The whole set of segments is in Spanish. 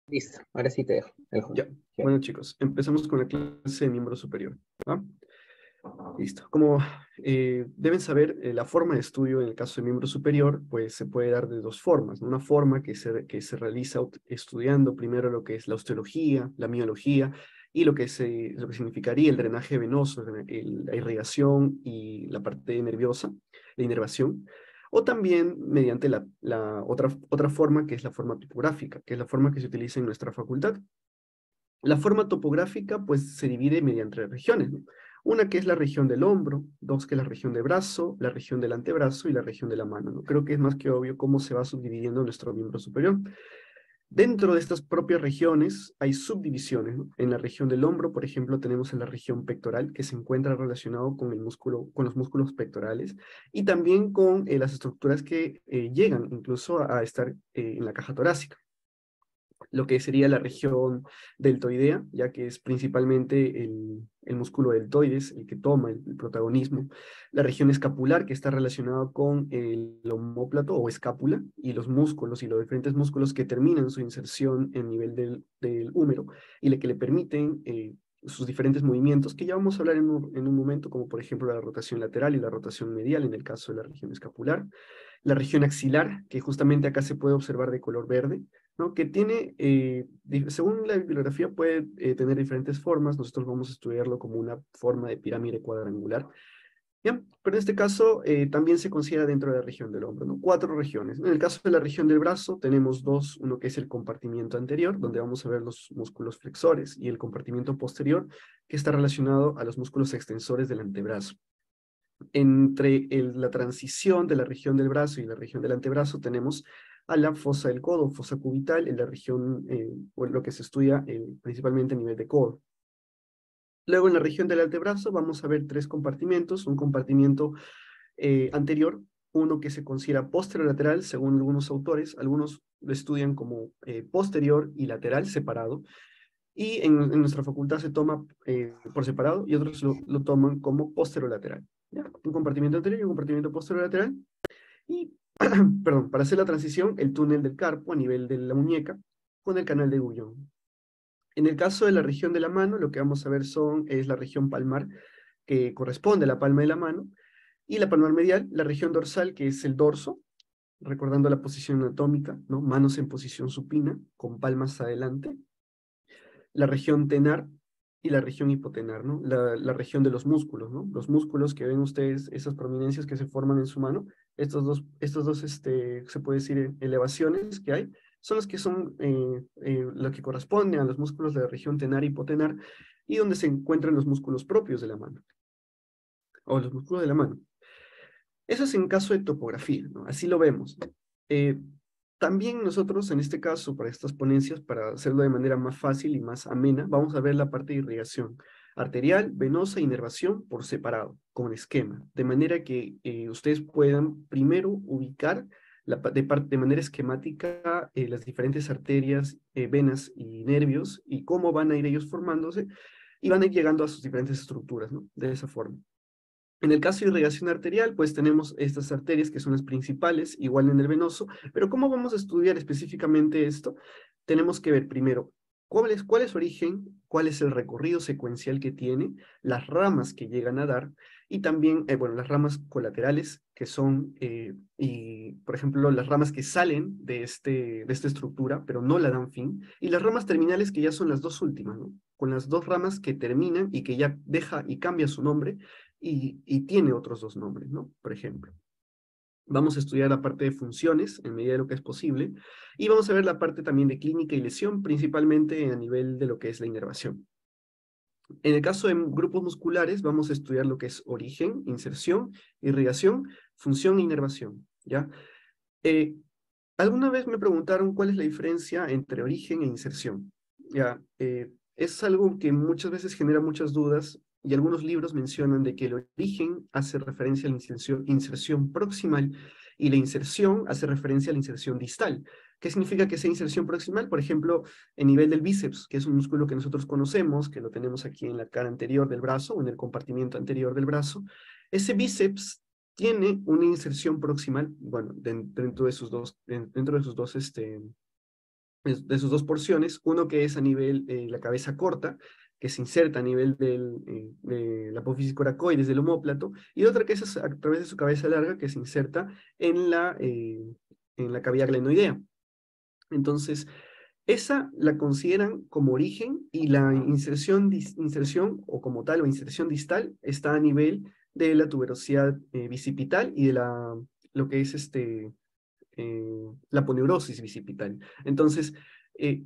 Listo, ahora sí te dejo el juego. Ya, bueno chicos, empezamos con la clase de miembro superior. ¿Va? Listo. Como deben saber, la forma de estudio en el caso de miembro superior, pues se puede dar de dos formas, ¿no? Una forma que se realiza estudiando primero lo que es la osteología, la miología, y lo que significaría el drenaje venoso, la irrigación y la parte nerviosa, la inervación. O también mediante la otra forma, que es la forma topográfica, que es la forma que se utiliza en nuestra facultad. La forma topográfica, pues, se divide mediante regiones, ¿no? Una que es la región del hombro, dos que es la región del brazo, la región del antebrazo y la región de la mano, ¿no? Creo que es más que obvio cómo se va subdividiendo nuestro miembro superior. Dentro de estas propias regiones hay subdivisiones, ¿no? En la región del hombro, por ejemplo, tenemos en la región pectoral, que se encuentra relacionado con el músculo, con los músculos pectorales, y también con las estructuras que llegan incluso a estar en la caja torácica, lo que sería la región deltoidea, ya que es principalmente el músculo deltoides el que toma el protagonismo. La región escapular, que está relacionada con el omóplato o escápula, y los músculos y los diferentes músculos que terminan su inserción en nivel del húmero y que le permiten sus diferentes movimientos, que ya vamos a hablar en un momento, como por ejemplo la rotación lateral y la rotación medial en el caso de la región escapular. La región axilar, que justamente acá se puede observar de color verde, ¿no? Que tiene, según la bibliografía, puede tener diferentes formas. Nosotros vamos a estudiarlo como una forma de pirámide cuadrangular. ¿Ya? Pero en este caso también se considera dentro de la región del hombro, ¿no? Cuatro regiones. En el caso de la región del brazo tenemos dos, uno que es el compartimiento anterior, donde vamos a ver los músculos flexores, y el compartimiento posterior, que está relacionado a los músculos extensores del antebrazo. Entre la transición de la región del brazo y la región del antebrazo tenemos a la fosa del codo, fosa cubital, en la región, o en lo que se estudia principalmente a nivel de codo. Luego en la región del antebrazo vamos a ver tres compartimentos: un compartimiento anterior, uno que se considera posterolateral según algunos autores, algunos lo estudian como posterior y lateral separado, y en nuestra facultad se toma por separado, y otros lo toman como posterolateral. ¿Ya? Un compartimiento anterior y un compartimiento posterolateral. Y, perdón, para hacer la transición, el túnel del carpo a nivel de la muñeca con el canal de Goujon. En el caso de la región de la mano, lo que vamos a ver es la región palmar, que corresponde a la palma de la mano, y la palmar medial, la región dorsal, que es el dorso, recordando la posición anatómica, ¿no? Manos en posición supina, con palmas adelante. La región tenar y la región hipotenar, ¿no? La región de los músculos, ¿no? Los músculos que ven ustedes, esas prominencias que se forman en su mano, estos dos se puede decir, elevaciones que hay, son los que son, lo que corresponden a los músculos de la región tenar y hipotenar, y donde se encuentran los músculos propios de la mano, o los músculos de la mano. Eso es en caso de topografía, ¿no? Así lo vemos. Eh, También nosotros, en este caso, para estas ponencias, para hacerlo de manera más fácil y más amena, vamos a ver la parte de irrigación arterial, venosa e inervación por separado, con esquema, de manera que ustedes puedan primero ubicar de manera esquemática las diferentes arterias, venas y nervios, y cómo van a ir ellos formándose, y van a ir llegando a sus diferentes estructuras, ¿no? De esa forma. En el caso de irrigación arterial, pues tenemos estas arterias que son las principales, igual en el venoso, pero ¿cómo vamos a estudiar específicamente esto? Tenemos que ver primero cuál es su origen, cuál es el recorrido secuencial que tiene, las ramas que llegan a dar, y también, bueno, las ramas colaterales que son, y por ejemplo, las ramas que salen de esta estructura, pero no la dan fin, y las ramas terminales, que ya son las dos últimas, ¿no? Con las dos ramas que terminan y que ya deja y cambia su nombre, y tiene otros dos nombres, ¿no? Por ejemplo. Vamos a estudiar la parte de funciones en medida de lo que es posible, y vamos a ver la parte también de clínica y lesión, principalmente a nivel de lo que es la inervación. En el caso de grupos musculares, vamos a estudiar lo que es origen, inserción, irrigación, función e inervación, ¿ya? Eh, Alguna vez me preguntaron cuál es la diferencia entre origen e inserción. Ya, es algo que muchas veces genera muchas dudas, y algunos libros mencionan de que el origen hace referencia a la inserción proximal, y la inserción hace referencia a la inserción distal. ¿Qué significa que sea inserción proximal? Por ejemplo, en nivel del bíceps, que es un músculo que nosotros conocemos, que lo tenemos aquí en la cara anterior del brazo o en el compartimiento anterior del brazo. Ese bíceps tiene una inserción proximal, bueno, dentro de sus dos, de sus dos porciones, uno que es a nivel de la cabeza corta, que se inserta a nivel de la apófisis coracoides del omóplato, y otra que es a través de su cabeza larga, que se inserta en la cavidad glenoidea. Entonces, esa la consideran como origen y la inserción o como tal, o inserción distal, está a nivel de la tuberosidad bicipital y de lo que es la poneurosis bicipital. Entonces, eh,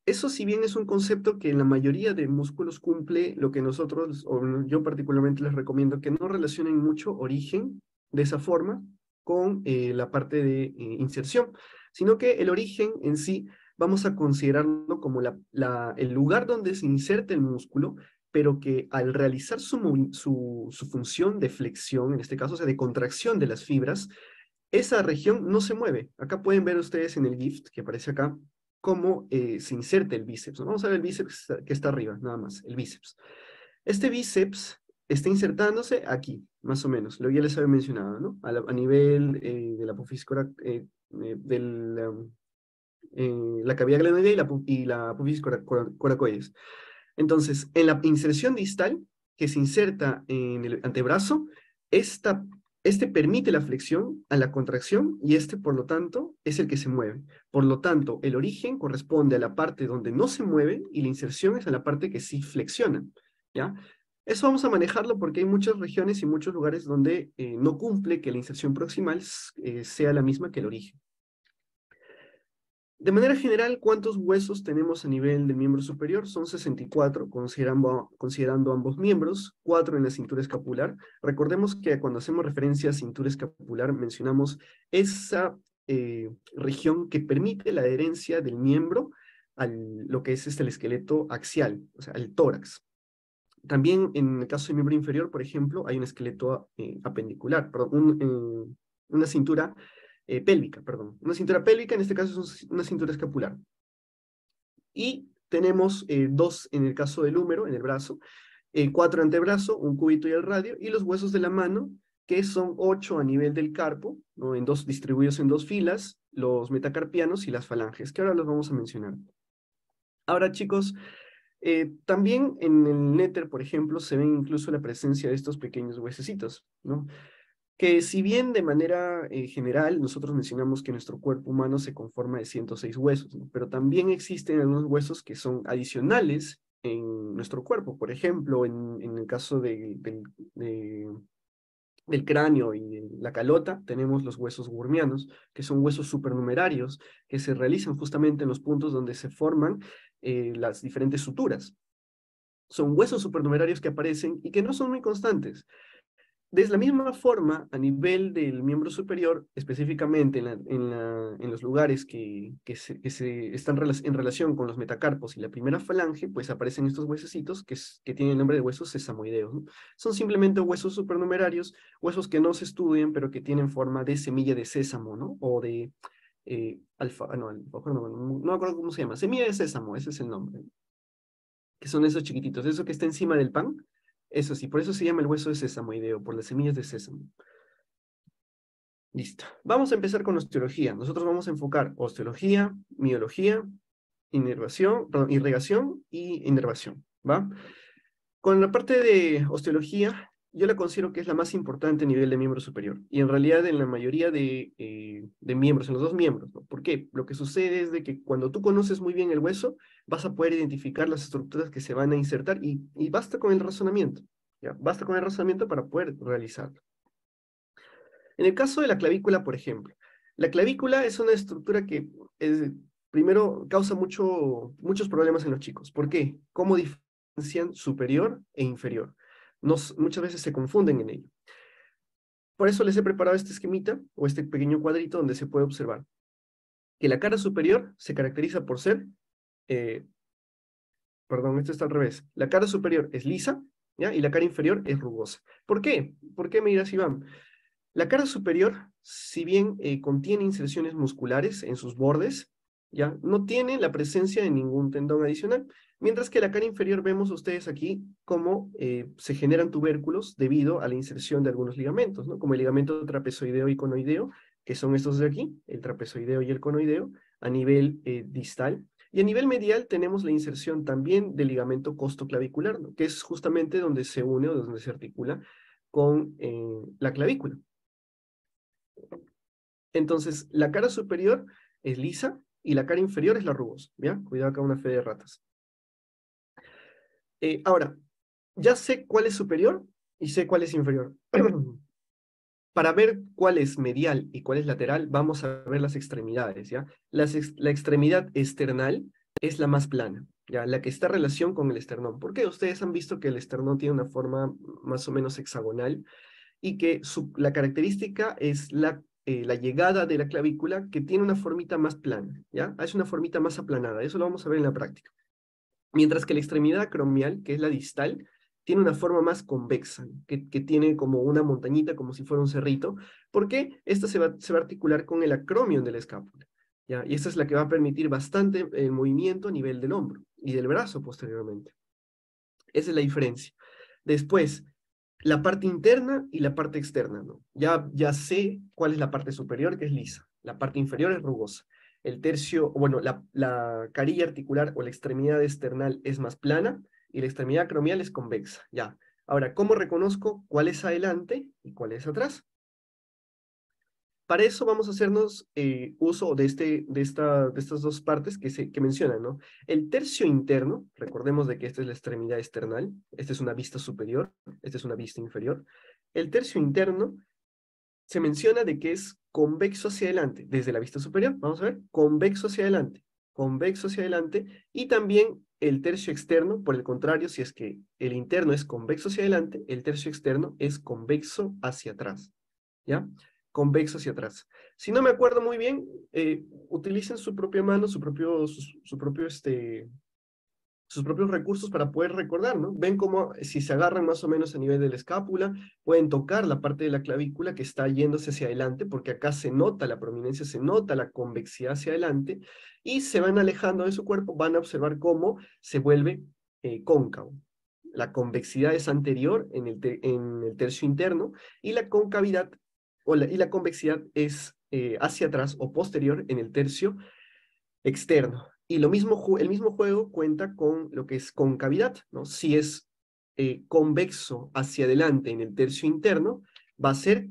eso si bien es un concepto que en la mayoría de músculos cumple lo que nosotros, o yo particularmente les recomiendo, que no relacionen mucho origen de esa forma con la parte de inserción, sino que el origen en sí vamos a considerarlo como el lugar donde se inserta el músculo, pero que al realizar su función de flexión, en este caso, o sea, de contracción de las fibras, esa región no se mueve. Acá pueden ver ustedes en el GIF que aparece acá, cómo se inserta el bíceps, ¿no? Vamos a ver el bíceps que está arriba, nada más, el bíceps. Este bíceps está insertándose aquí, más o menos, lo ya les había mencionado, ¿no? A nivel de la apófisis la cavidad glenoidea y la apófisis coracoides. Entonces, en la inserción distal, que se inserta en el antebrazo, este permite la flexión a la contracción y este, por lo tanto, es el que se mueve. Por lo tanto, el origen corresponde a la parte donde no se mueve y la inserción es a la parte que sí flexiona, ¿ya? Eso vamos a manejarlo porque hay muchas regiones y muchos lugares donde no cumple que la inserción proximal sea la misma que el origen. De manera general, ¿cuántos huesos tenemos a nivel del miembro superior? Son 64, considerando ambos miembros, 4 en la cintura escapular. Recordemos que cuando hacemos referencia a cintura escapular, mencionamos esa región que permite la adherencia del miembro a lo que es el esqueleto axial, o sea, el tórax. También en el caso del miembro inferior, por ejemplo, hay un esqueleto apendicular, perdón, una cintura pélvica, perdón. Una cintura pélvica, en este caso es una cintura escapular. Y tenemos 2 en el caso del húmero, en el brazo, 4 antebrazo, un cúbito y el radio, y los huesos de la mano, que son 8 a nivel del carpo, ¿no? Distribuidos en 2 filas, los metacarpianos y las falanges, que ahora los vamos a mencionar. Ahora, chicos, también en el néter, por ejemplo, se ve incluso la presencia de estos pequeños huesecitos, ¿no? Que si bien de manera general nosotros mencionamos que nuestro cuerpo humano se conforma de 106 huesos, ¿no? Pero también existen algunos huesos que son adicionales en nuestro cuerpo. Por ejemplo, en el caso del cráneo y de la calota, tenemos los huesos gurmianos, que son huesos supernumerarios que se realizan justamente en los puntos donde se forman las diferentes suturas. Son huesos supernumerarios que aparecen y que no son muy constantes. De la misma forma, a nivel del miembro superior, específicamente en los lugares que están en relación con los metacarpos y la primera falange, pues aparecen estos huesecitos que tienen el nombre de huesos sesamoideos, ¿no? Son simplemente huesos supernumerarios, huesos que no se estudian, pero que tienen forma de semilla de sésamo, ¿no? O de no me acuerdo cómo se llama, semilla de sésamo, ese es el nombre, que son esos chiquititos, eso que está encima del pan. Eso sí, por eso se llama el hueso de sésamoideo, por las semillas de sésamo. Listo. Vamos a empezar con osteología. Nosotros vamos a enfocar osteología, miología, irrigación y inervación, ¿va? Con la parte de osteología, yo la considero que es la más importante a nivel de miembro superior. Y en realidad en la mayoría de miembros, en los dos miembros, ¿no? ¿Por qué? Lo que sucede es de que cuando tú conoces muy bien el hueso, vas a poder identificar las estructuras que se van a insertar y basta con el razonamiento. ¿Ya? Basta con el razonamiento para poder realizarlo. En el caso de la clavícula, por ejemplo, la clavícula es una estructura que primero causa muchos problemas en los chicos. ¿Por qué? ¿Cómo diferencian superior e inferior? Muchas veces se confunden en ello. Por eso les he preparado este esquemita o este pequeño cuadrito donde se puede observar que la cara superior se caracteriza por ser, perdón, esto está al revés. La cara superior es lisa, ¿ya? Y la cara inferior es rugosa. ¿Por qué? ¿Por qué me dirás, Iván? La cara superior, si bien contiene inserciones musculares en sus bordes, ¿ya? No tiene la presencia de ningún tendón adicional, mientras que la cara inferior vemos ustedes aquí cómo se generan tubérculos debido a la inserción de algunos ligamentos, ¿no? Como el ligamento trapezoideo y conoideo, que son estos de aquí, el trapezoideo y el conoideo, a nivel distal. Y a nivel medial tenemos la inserción también del ligamento costoclavicular, ¿no? Que es justamente donde se une o donde se articula con la clavícula. Entonces, la cara superior es lisa y la cara inferior es la rugosa, ¿ya? Cuidado acá una fe de ratas. Ahora, ya sé cuál es superior y sé cuál es inferior. Para ver cuál es medial y cuál es lateral, vamos a ver las extremidades, ¿ya? La extremidad external es la más plana, ¿ya? La que está en relación con el esternón. ¿Por qué? Ustedes han visto que el esternón tiene una forma más o menos hexagonal y que la característica es la llegada de la clavícula, que tiene una formita más plana, ¿ya? Es una formita más aplanada, eso lo vamos a ver en la práctica. Mientras que la extremidad acromial, que es la distal, tiene una forma más convexa, que tiene como una montañita, como si fuera un cerrito, porque esta se va a articular con el acromion de la escápula, ¿ya? Y esta es la que va a permitir bastante el movimiento a nivel del hombro y del brazo posteriormente. Esa es la diferencia. Después, la parte interna y la parte externa, ¿no? Ya sé cuál es la parte superior, que es lisa. La parte inferior es rugosa. El tercio, bueno, la carilla articular o la extremidad external es más plana y la extremidad acromial es convexa, ya. Ahora, ¿cómo reconozco cuál es adelante y cuál es atrás? Para eso vamos a hacernos uso de estas dos partes que mencionan, ¿no? El tercio interno, recordemos de que esta es la extremidad external, esta es una vista superior, esta es una vista inferior. El tercio interno se menciona de que es convexo hacia adelante, desde la vista superior, vamos a ver, convexo hacia adelante, y también el tercio externo, por el contrario, si es que el interno es convexo hacia adelante, el tercio externo es convexo hacia atrás, ¿ya? Convexo hacia atrás. Si no me acuerdo muy bien, utilicen su propia mano, sus propios recursos para poder recordar, ¿no? Ven cómo si se agarran más o menos a nivel de la escápula, pueden tocar la parte de la clavícula que está yéndose hacia adelante, porque acá se nota la prominencia, se nota la convexidad hacia adelante, y se van alejando de su cuerpo, van a observar cómo se vuelve cóncavo. La convexidad es anterior en el tercio interno, y la concavidad y la convexidad es hacia atrás o posterior en el tercio externo. Y el mismo juego cuenta con lo que es concavidad, ¿no? Si es convexo hacia adelante en el tercio interno, va a ser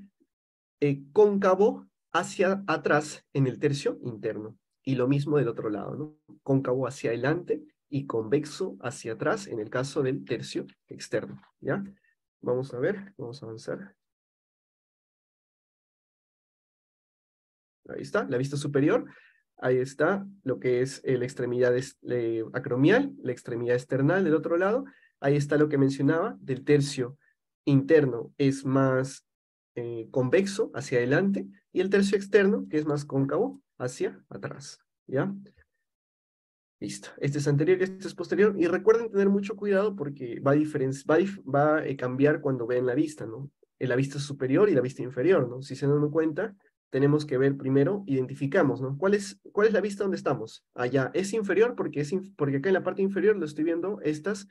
cóncavo hacia atrás en el tercio interno. Y lo mismo del otro lado, ¿no? Cóncavo hacia adelante y convexo hacia atrás en el caso del tercio externo, ¿ya? Vamos a ver, vamos a avanzar. Ahí está, la vista superior. Ahí está lo que es la extremidad acromial, la extremidad external del otro lado. Ahí está lo que mencionaba, del tercio interno es más convexo hacia adelante y el tercio externo, que es más cóncavo, hacia atrás. ¿Ya? Listo. Este es anterior y este es posterior. Y recuerden tener mucho cuidado porque va a cambiar cuando vean la vista, ¿no? La vista superior y la vista inferior, ¿no? Si se dan cuenta, tenemos que ver primero, identificamos, ¿no? ¿Cuál es la vista donde estamos? Allá, es inferior porque porque acá en la parte inferior lo estoy viendo estas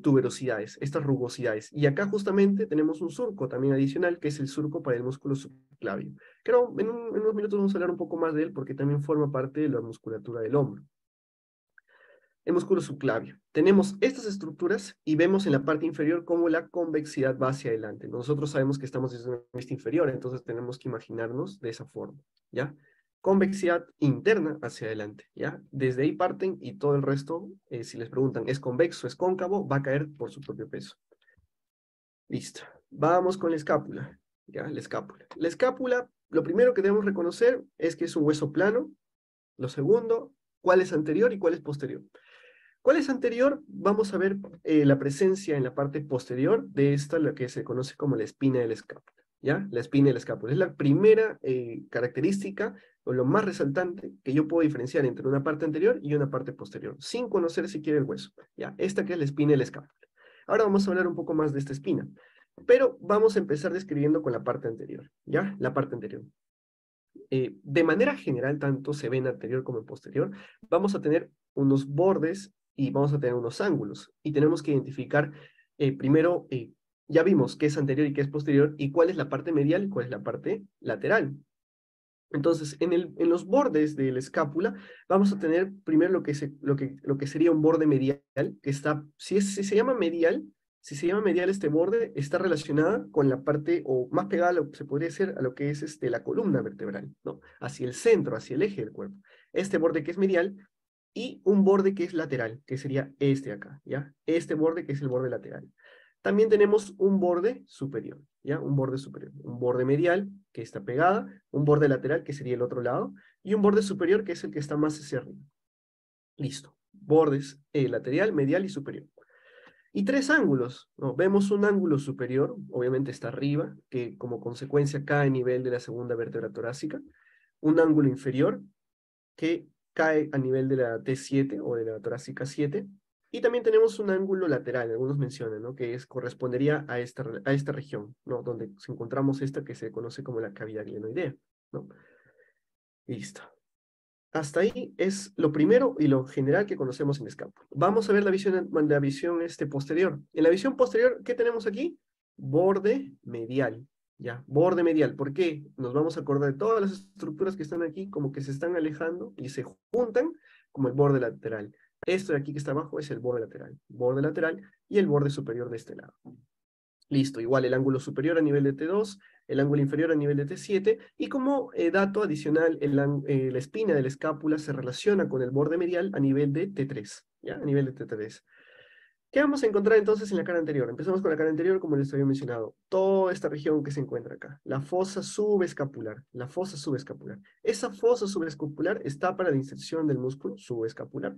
tuberosidades, estas rugosidades. Y acá justamente tenemos un surco también adicional, que es el surco para el músculo subclavio. Creo, en unos minutos vamos a hablar un poco más de él porque también forma parte de la musculatura del hombro. El músculo subclavio. Tenemos estas estructuras y vemos en la parte inferior cómo la convexidad va hacia adelante. Nosotros sabemos que estamos desde una vista inferior, entonces tenemos que imaginarnos de esa forma, ¿ya? Convexidad interna hacia adelante, ¿ya? Desde ahí parten y todo el resto, si les preguntan, ¿es convexo, es cóncavo? Va a caer por su propio peso. Listo. Vamos con la escápula, ¿ya? La escápula. La escápula, lo primero que debemos reconocer es que es un hueso plano. Lo segundo, cuál es anterior y cuál es posterior. ¿Cuál es anterior? Vamos a ver la presencia en la parte posterior de esta, lo que se conoce como la espina de la escápula, ¿ya? La espina de la escápula. Es la primera característica o lo más resaltante que yo puedo diferenciar entre una parte anterior y una parte posterior, sin conocer siquiera el hueso, ¿ya? Esta que es la espina de la escápula. Ahora vamos a hablar un poco más de esta espina, pero vamos a empezar describiendo con la parte anterior, ¿ya? La parte anterior. De manera general, tanto se ve en anterior como en posterior, vamos a tener unos bordes y vamos a tener unos ángulos. Y tenemos que identificar primero, ya vimos qué es anterior y qué es posterior, y cuál es la parte medial y cuál es la parte lateral. Entonces, en los bordes de la escápula vamos a tener primero lo que sería un borde medial, que está, si se llama medial, si se llama medial este borde, está relacionada con la parte, o más pegada a lo que se podría decir a lo que es la columna vertebral, ¿no? Hacia el centro, hacia el eje del cuerpo. Este borde que es medial, y un borde que es lateral, que sería este acá, ¿ya? Este borde que es el borde lateral. También tenemos un borde superior, ¿ya? Un borde superior. Un borde medial, que está pegada, un borde lateral, que sería el otro lado, y un borde superior, que es el que está más hacia arriba. Listo. Bordes lateral, medial y superior. Y tres ángulos, ¿no? Vemos un ángulo superior, obviamente está arriba, que como consecuencia cae a nivel de la segunda vértebra torácica. Un ángulo inferior, que cae a nivel de la T7 o de la torácica 7. Y también tenemos un ángulo lateral, algunos mencionan, ¿no? Que correspondería a esta región, ¿no? Donde encontramos esta que se conoce como la cavidad glenoidea, ¿no? Listo. Hasta ahí es lo primero y lo general que conocemos en escápula. Vamos a ver la visión posterior. En la visión posterior, ¿qué tenemos aquí? Borde medial. Ya, borde medial. ¿Por qué? Nos vamos a acordar de todas las estructuras que están aquí, como que se están alejando y se juntan como el borde lateral. Esto de aquí que está abajo es el borde lateral y el borde superior de este lado. Listo, igual el ángulo superior a nivel de T2, el ángulo inferior a nivel de T7, y como dato adicional, la espina de la escápula se relaciona con el borde medial a nivel de T3, ¿ya? A nivel de T3. ¿Qué vamos a encontrar entonces en la cara anterior? Empezamos con la cara anterior, como les había mencionado. Toda esta región que se encuentra acá. La fosa subescapular. La fosa subescapular. Esa fosa subescapular está para la inserción del músculo subescapular.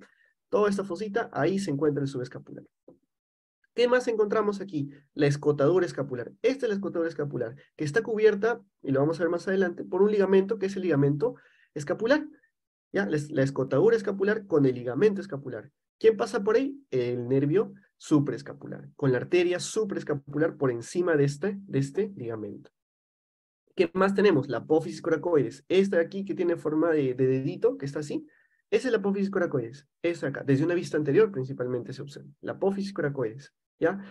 Toda esta fosita, ahí se encuentra el subescapular. ¿Qué más encontramos aquí? La escotadura escapular. Esta es la escotadura escapular, que está cubierta, y lo vamos a ver más adelante, por un ligamento que es el ligamento escapular. ¿Ya? La escotadura escapular con el ligamento escapular. ¿Quién pasa por ahí? El nervio supraescapular, con la arteria supraescapular por encima de este ligamento. ¿Qué más tenemos? La apófisis coracoides. Esta de aquí que tiene forma de dedito, que está así, esa es la apófisis coracoides. Esta acá, desde una vista anterior principalmente se observa. La apófisis coracoides, ¿ya?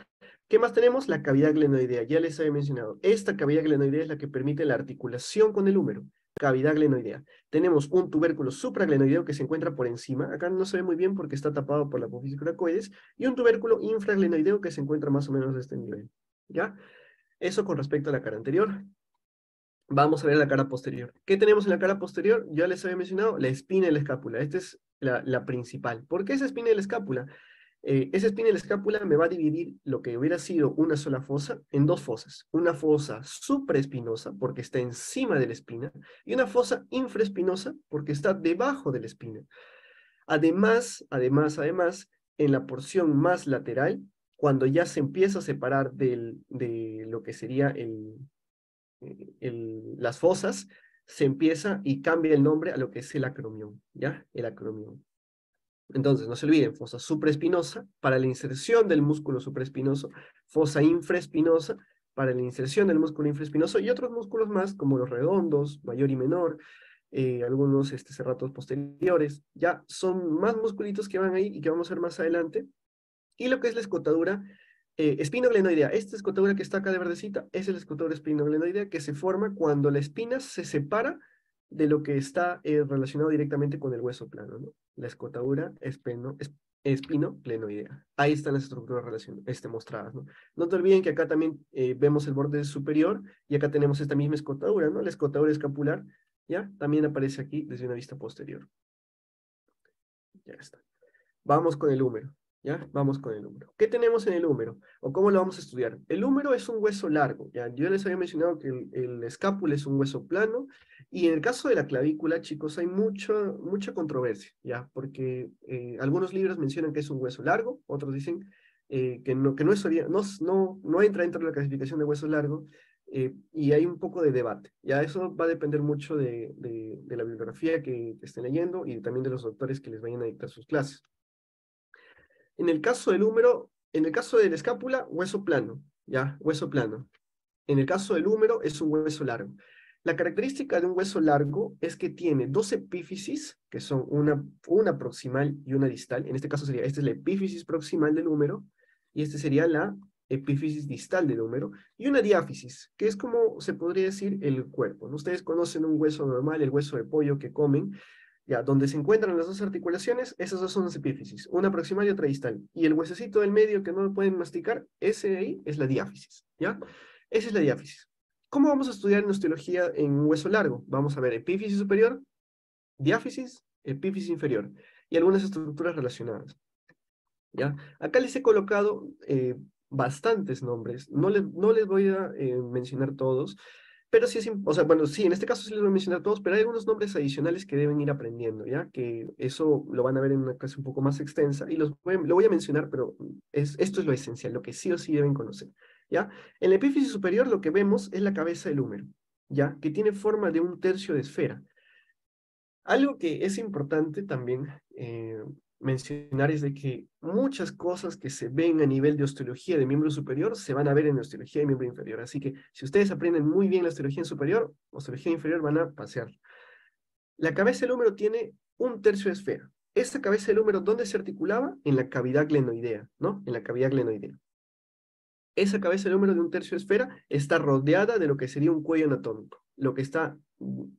¿Qué más tenemos? La cavidad glenoidea, ya les había mencionado. Esta cavidad glenoidea es la que permite la articulación con el húmero. Cavidad glenoidea. Tenemos un tubérculo supraglenoideo que se encuentra por encima. Acá no se ve muy bien porque está tapado por la apófisis coracoides. Y un tubérculo infraglenoideo que se encuentra más o menos de este nivel, ¿ya? Eso con respecto a la cara anterior. Vamos a ver la cara posterior. ¿Qué tenemos en la cara posterior? Ya les había mencionado la espina de la escápula. Esta es la principal. ¿Por qué esa espina de la escápula? Esa espina de la escápula me va a dividir lo que hubiera sido una sola fosa en dos fosas. Una fosa supraespinosa, porque está encima de la espina, y una fosa infraespinosa, porque está debajo de la espina. Además, en la porción más lateral, cuando ya se empieza a separar de lo que sería las fosas, se empieza y cambia el nombre a lo que es el acromión, ¿ya? El acromión. Entonces, no se olviden, fosa supraespinosa para la inserción del músculo supraespinoso, fosa infraespinosa para la inserción del músculo infraespinoso y otros músculos más como los redondos, mayor y menor, algunos serratos posteriores, ya son más musculitos que van ahí y que vamos a ver más adelante. Y lo que es la escotadura espinoglenoidea. Esta escotadura que está acá de verdecita es la escotadura espinoglenoidea que se forma cuando la espina se separa de lo que está relacionado directamente con el hueso plano, ¿no? La escotadura espinoglenoidea. Ahí están las estructuras mostradas, ¿no? No te olviden que acá también vemos el borde superior y acá tenemos esta misma escotadura, ¿no? La escotadura escapular, ¿ya? También aparece aquí desde una vista posterior. Ya está. Vamos con el húmero. ¿Ya? Vamos con el húmero. ¿Qué tenemos en el húmero? ¿O cómo lo vamos a estudiar? El húmero es un hueso largo, ¿ya? Yo les había mencionado que el escápulo es un hueso plano, y en el caso de la clavícula, chicos, hay mucha controversia, ¿ya? Porque algunos libros mencionan que es un hueso largo, otros dicen que no no entra dentro de la clasificación de hueso largo, y hay un poco de debate, ¿ya? Eso va a depender mucho de la bibliografía que estén leyendo y también de los doctores que les vayan a dictar sus clases. En el caso del húmero, en el caso de la escápula, hueso plano, ¿ya? Hueso plano. En el caso del húmero, es un hueso largo. La característica de un hueso largo es que tiene dos epífisis, que son una proximal y una distal. En este caso esta es la epífisis proximal del húmero, y esta sería la epífisis distal del húmero, y una diáfisis, que es como se podría decir el cuerpo, ¿no? Ustedes conocen un hueso normal, el hueso de pollo que comen, ya, donde se encuentran las dos articulaciones, esas dos son las epífisis, una proximal y otra distal. Y el huesecito del medio que no lo pueden masticar, ese de ahí es la diáfisis, ¿ya? Esa es la diáfisis. ¿Cómo vamos a estudiar en osteología en un hueso largo? Vamos a ver epífisis superior, diáfisis, epífisis inferior, y algunas estructuras relacionadas, ¿ya? Acá les he colocado bastantes nombres, no les voy a mencionar todos, pero sí o sea, bueno, sí, en este caso sí les voy a mencionar todos, pero hay algunos nombres adicionales que deben ir aprendiendo, ¿ya? Que eso lo van a ver en una clase un poco más extensa, y lo voy a mencionar, pero esto es lo esencial, lo que sí o sí deben conocer, ¿ya? En la epífisis superior lo que vemos es la cabeza del húmero, ¿ya? Que tiene forma de un tercio de esfera. Algo que es importante también mencionar es de que muchas cosas que se ven a nivel de osteología de miembro superior se van a ver en osteología de miembro inferior. Así que si ustedes aprenden muy bien la osteología superior, osteología inferior van a pasear. La cabeza del húmero tiene un tercio de esfera. Esta cabeza del húmero, ¿dónde se articulaba? En la cavidad glenoidea, ¿no? En la cavidad glenoidea. Esa cabeza del húmero de un tercio de esfera está rodeada de lo que sería un cuello anatómico. Lo que está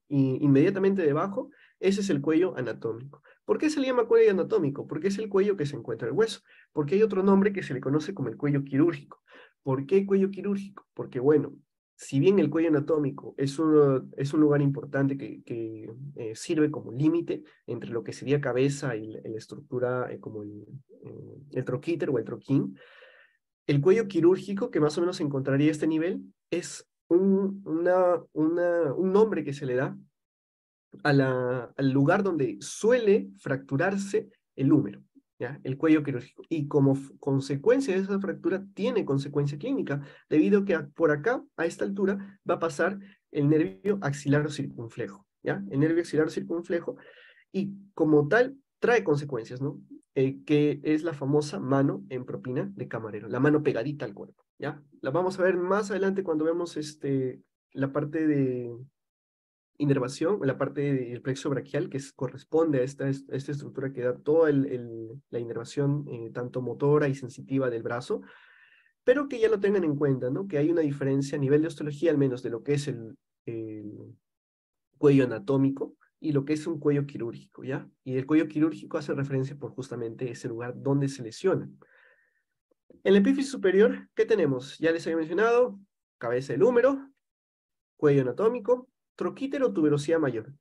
inmediatamente debajo, ese es el cuello anatómico. ¿Por qué se le llama cuello anatómico? Porque es el cuello que se encuentra el hueso. Porque hay otro nombre que se le conoce como el cuello quirúrgico. ¿Por qué cuello quirúrgico? Porque, bueno, si bien el cuello anatómico es un lugar importante que sirve como límite entre lo que sería cabeza y la estructura como el troquíter o el troquín, el cuello quirúrgico, que más o menos encontraría a este nivel, es un nombre que se le da al lugar donde suele fracturarse el húmero, ¿ya? El cuello quirúrgico. Y como consecuencia de esa fractura, tiene consecuencia clínica, debido a que por acá, a esta altura, va a pasar el nervio axilar circunflejo, ¿ya? El nervio axilar circunflejo, y como tal, trae consecuencias, ¿no? Que es la famosa mano en propina de camarero, la mano pegadita al cuerpo, ¿ya? La vamos a ver más adelante cuando vemos la parte de inervación, la parte del plexo braquial, que corresponde a esta estructura que da toda la inervación, tanto motora y sensitiva del brazo, pero que ya lo tengan en cuenta, ¿no? Que hay una diferencia a nivel de osteología, al menos de lo que es el cuello anatómico y lo que es un cuello quirúrgico, ¿ya? Y el cuello quirúrgico hace referencia por justamente ese lugar donde se lesiona. En la epífisis superior, ¿qué tenemos? Ya les había mencionado, cabeza del húmero, cuello anatómico, troquíter o tuberosidad mayor,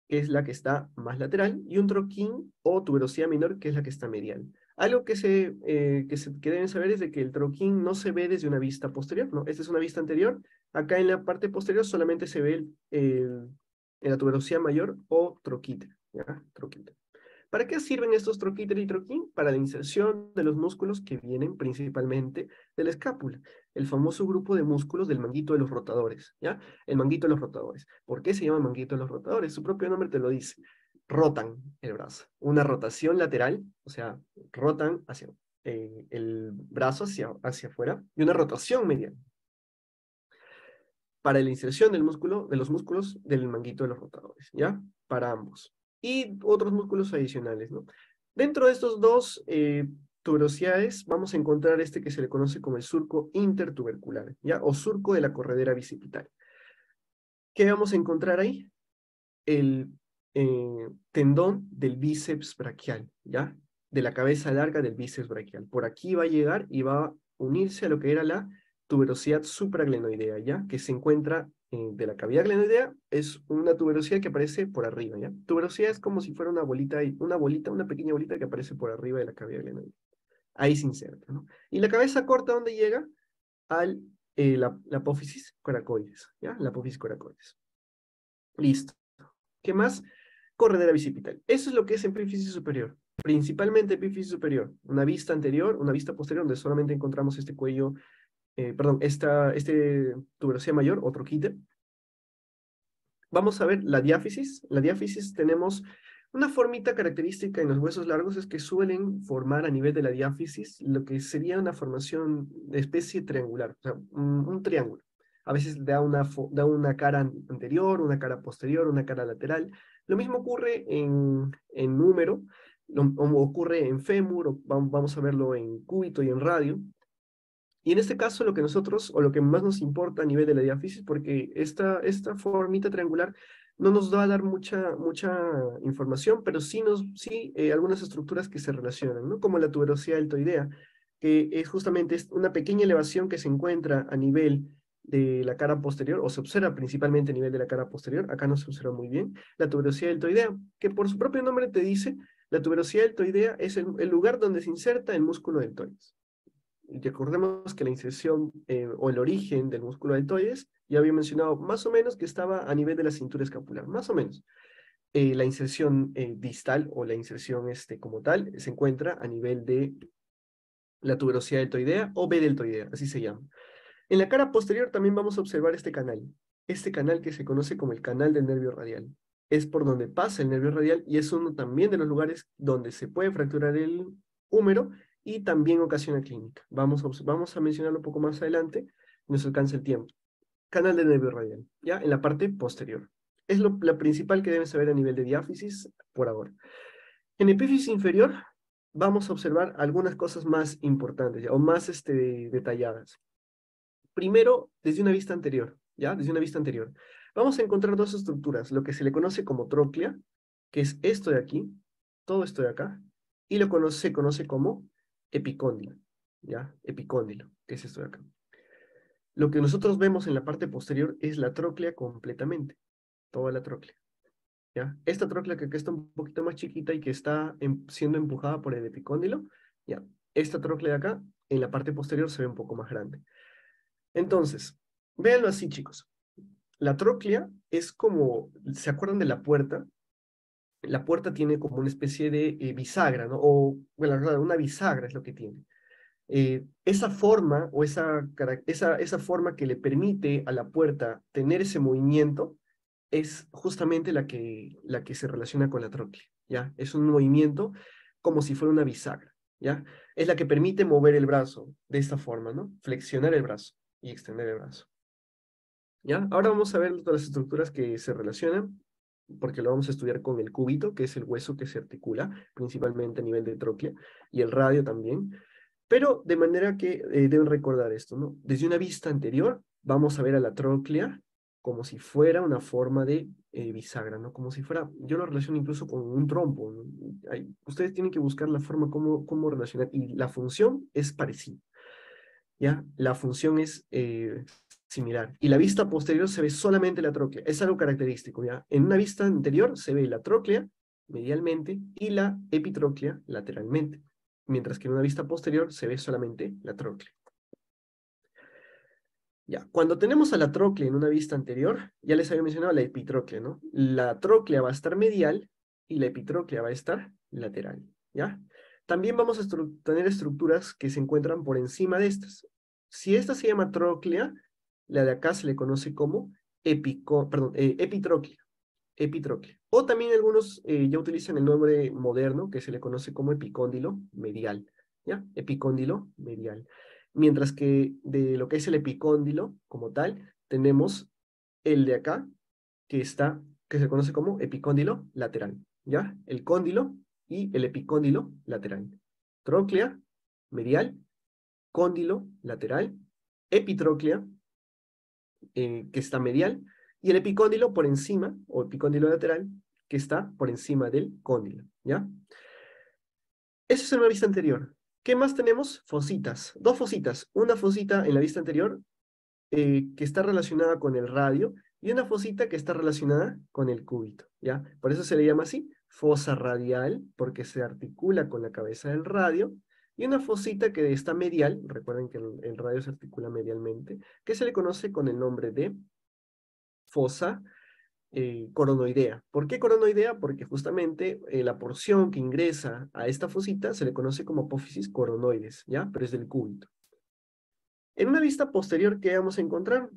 que es la que está más lateral, y un troquín o tuberosidad menor, que es la que está medial. Algo que deben saber es de que el troquín no se ve desde una vista posterior, ¿no? Esta es una vista anterior. Acá en la parte posterior solamente se ve la tuberosidad mayor o troquíter, ¿ya? Troquíter. ¿Para qué sirven estos troquíter y troquín? Para la inserción de los músculos que vienen principalmente de la escápula, el famoso grupo de músculos del manguito de los rotadores, ¿ya? El manguito de los rotadores. ¿Por qué se llama manguito de los rotadores? Su propio nombre te lo dice. Rotan el brazo. Una rotación lateral, o sea, rotan hacia el brazo hacia afuera, y una rotación medial para la inserción del músculo, de los músculos del manguito de los rotadores, ¿ya? Para ambos. Y otros músculos adicionales, ¿no? Dentro de estos dos tuberosidades vamos a encontrar este que se le conoce como el surco intertubercular, ¿ya? O surco de la corredera bicipital. ¿Qué vamos a encontrar ahí? El tendón del bíceps braquial, ¿ya? De la cabeza larga del bíceps braquial. Por aquí va a llegar y va a unirse a lo que era la tuberosidad supraglenoidea, ¿ya? Que se encuentra de la cavidad glenoidea, es una tuberosidad que aparece por arriba, ¿ya? Tuberosidad es como si fuera una pequeña bolita que aparece por arriba de la cavidad glenoidea. Ahí se inserta, ¿no? Y la cabeza corta, ¿dónde llega? La apófisis coracoides, ¿ya? La apófisis coracoides. Listo. ¿Qué más? Corredera bicipital. Eso es lo que es epífisis superior. Principalmente epífisis superior. Una vista anterior, una vista posterior, donde solamente encontramos este cuello, tuberosidad mayor, otro troquíter. Vamos a ver la diáfisis. La diáfisis tenemos una formita característica en los huesos largos, es que suelen formar a nivel de la diáfisis lo que sería una formación de especie triangular, o sea, un triángulo. A veces da una cara anterior, una cara posterior, una cara lateral. Lo mismo ocurre en húmero, ocurre en fémur, vamos a verlo en cúbito y en radio. Y en este caso lo que nosotros, o lo que más nos importa a nivel de la diáfisis, porque esta formita triangular no nos va a dar mucha información, pero sí algunas estructuras que se relacionan, ¿no? Como la tuberosidad deltoidea, que es justamente una pequeña elevación que se encuentra a nivel de la cara posterior, o se observa principalmente a nivel de la cara posterior, acá no se observa muy bien, la tuberosidad deltoidea, que por su propio nombre te dice, la tuberosidad deltoidea es el lugar donde se inserta el músculo deltoides. Y recordemos que la inserción o el origen del músculo deltoides, ya había mencionado más o menos que estaba a nivel de la cintura escapular, más o menos. La inserción distal o la inserción como tal se encuentra a nivel de la tuberosidad deltoidea o B deltoidea, así se llama. En la cara posterior también vamos a observar este canal que se conoce como el canal del nervio radial. Es por donde pasa el nervio radial y es uno también de los lugares donde se puede fracturar el húmero y también ocasiona clínica. Vamos a mencionarlo un poco más adelante, nos alcanza el tiempo. Canal del nervio radial, ya en la parte posterior. Es la principal que deben saber a nivel de diáfisis por ahora. En epífisis inferior vamos a observar algunas cosas más importantes o más detalladas. Primero, desde una vista anterior, ¿ya? Desde una vista anterior. Vamos a encontrar dos estructuras, lo que se le conoce como tróclea, que es esto de aquí, todo esto de acá, y se conoce como epicóndilo, ¿ya? Epicóndilo, que es esto de acá. Lo que nosotros vemos en la parte posterior es la tróclea completamente, toda la tróclea, ¿ya? Esta tróclea que acá está un poquito más chiquita y que está siendo empujada por el epicóndilo, ¿ya? Esta tróclea de acá, en la parte posterior se ve un poco más grande. Entonces, véanlo así, chicos. La tróclea es como, ¿se acuerdan de la puerta? La puerta tiene como una especie de bisagra, ¿no? O, bueno, la verdad, una bisagra es lo que tiene. Esa forma o esa forma que le permite a la puerta tener ese movimiento es justamente la que se relaciona con la tróclea, ¿ya? Es un movimiento como si fuera una bisagra, ¿ya? Es la que permite mover el brazo de esta forma, ¿no? Flexionar el brazo y extender el brazo. ¿Ya? Ahora vamos a ver todas las estructuras que se relacionan, porque lo vamos a estudiar con el cúbito, que es el hueso que se articula, principalmente a nivel de tróclea, y el radio también. Pero de manera que deben recordar esto, ¿no? Desde una vista anterior, vamos a ver a la tróclea como si fuera una forma de bisagra, ¿no? Como si fuera, yo lo relaciono incluso con un trompo, ¿no? Ustedes tienen que buscar la forma cómo relacionar, y la función es parecida, ¿ya? La función es similar. Y la vista posterior se ve solamente la tróclea. Es algo característico, ¿ya? En una vista anterior se ve la tróclea medialmente y la epitróclea lateralmente. Mientras que en una vista posterior se ve solamente la tróclea. Ya, cuando tenemos a la tróclea en una vista anterior, ya les había mencionado la epitróclea, ¿no? La tróclea va a estar medial y la epitróclea va a estar lateral, ¿ya? También vamos a tener estructuras que se encuentran por encima de estas. Si esta se llama tróclea, la de acá se le conoce como epitróclea. Epitróclea. O también algunos ya utilizan el nombre moderno que se le conoce como epicóndilo medial, ¿ya? Epicóndilo medial. Mientras que de lo que es el epicóndilo como tal, tenemos el de acá, que se conoce como epicóndilo lateral, ¿ya? El cóndilo y el epicóndilo lateral. Tróclea medial, cóndilo lateral, epitróclea, que está medial, y el epicóndilo por encima, o epicóndilo lateral, que está por encima del cóndilo, ¿ya? Eso es en una vista anterior. ¿Qué más tenemos? Fositas. Dos fositas. Una fosita en la vista anterior que está relacionada con el radio y una fosita que está relacionada con el cúbito, ¿ya? Por eso se le llama así, fosa radial, porque se articula con la cabeza del radio, y una fosita que está medial, recuerden que el radio se articula medialmente, que se le conoce con el nombre de fosa coronoidea. ¿Por qué coronoidea? Porque justamente la porción que ingresa a esta fosita se le conoce como apófisis coronoides, ¿ya? Pero es del cúbito. En una vista posterior, ¿qué vamos a encontrar?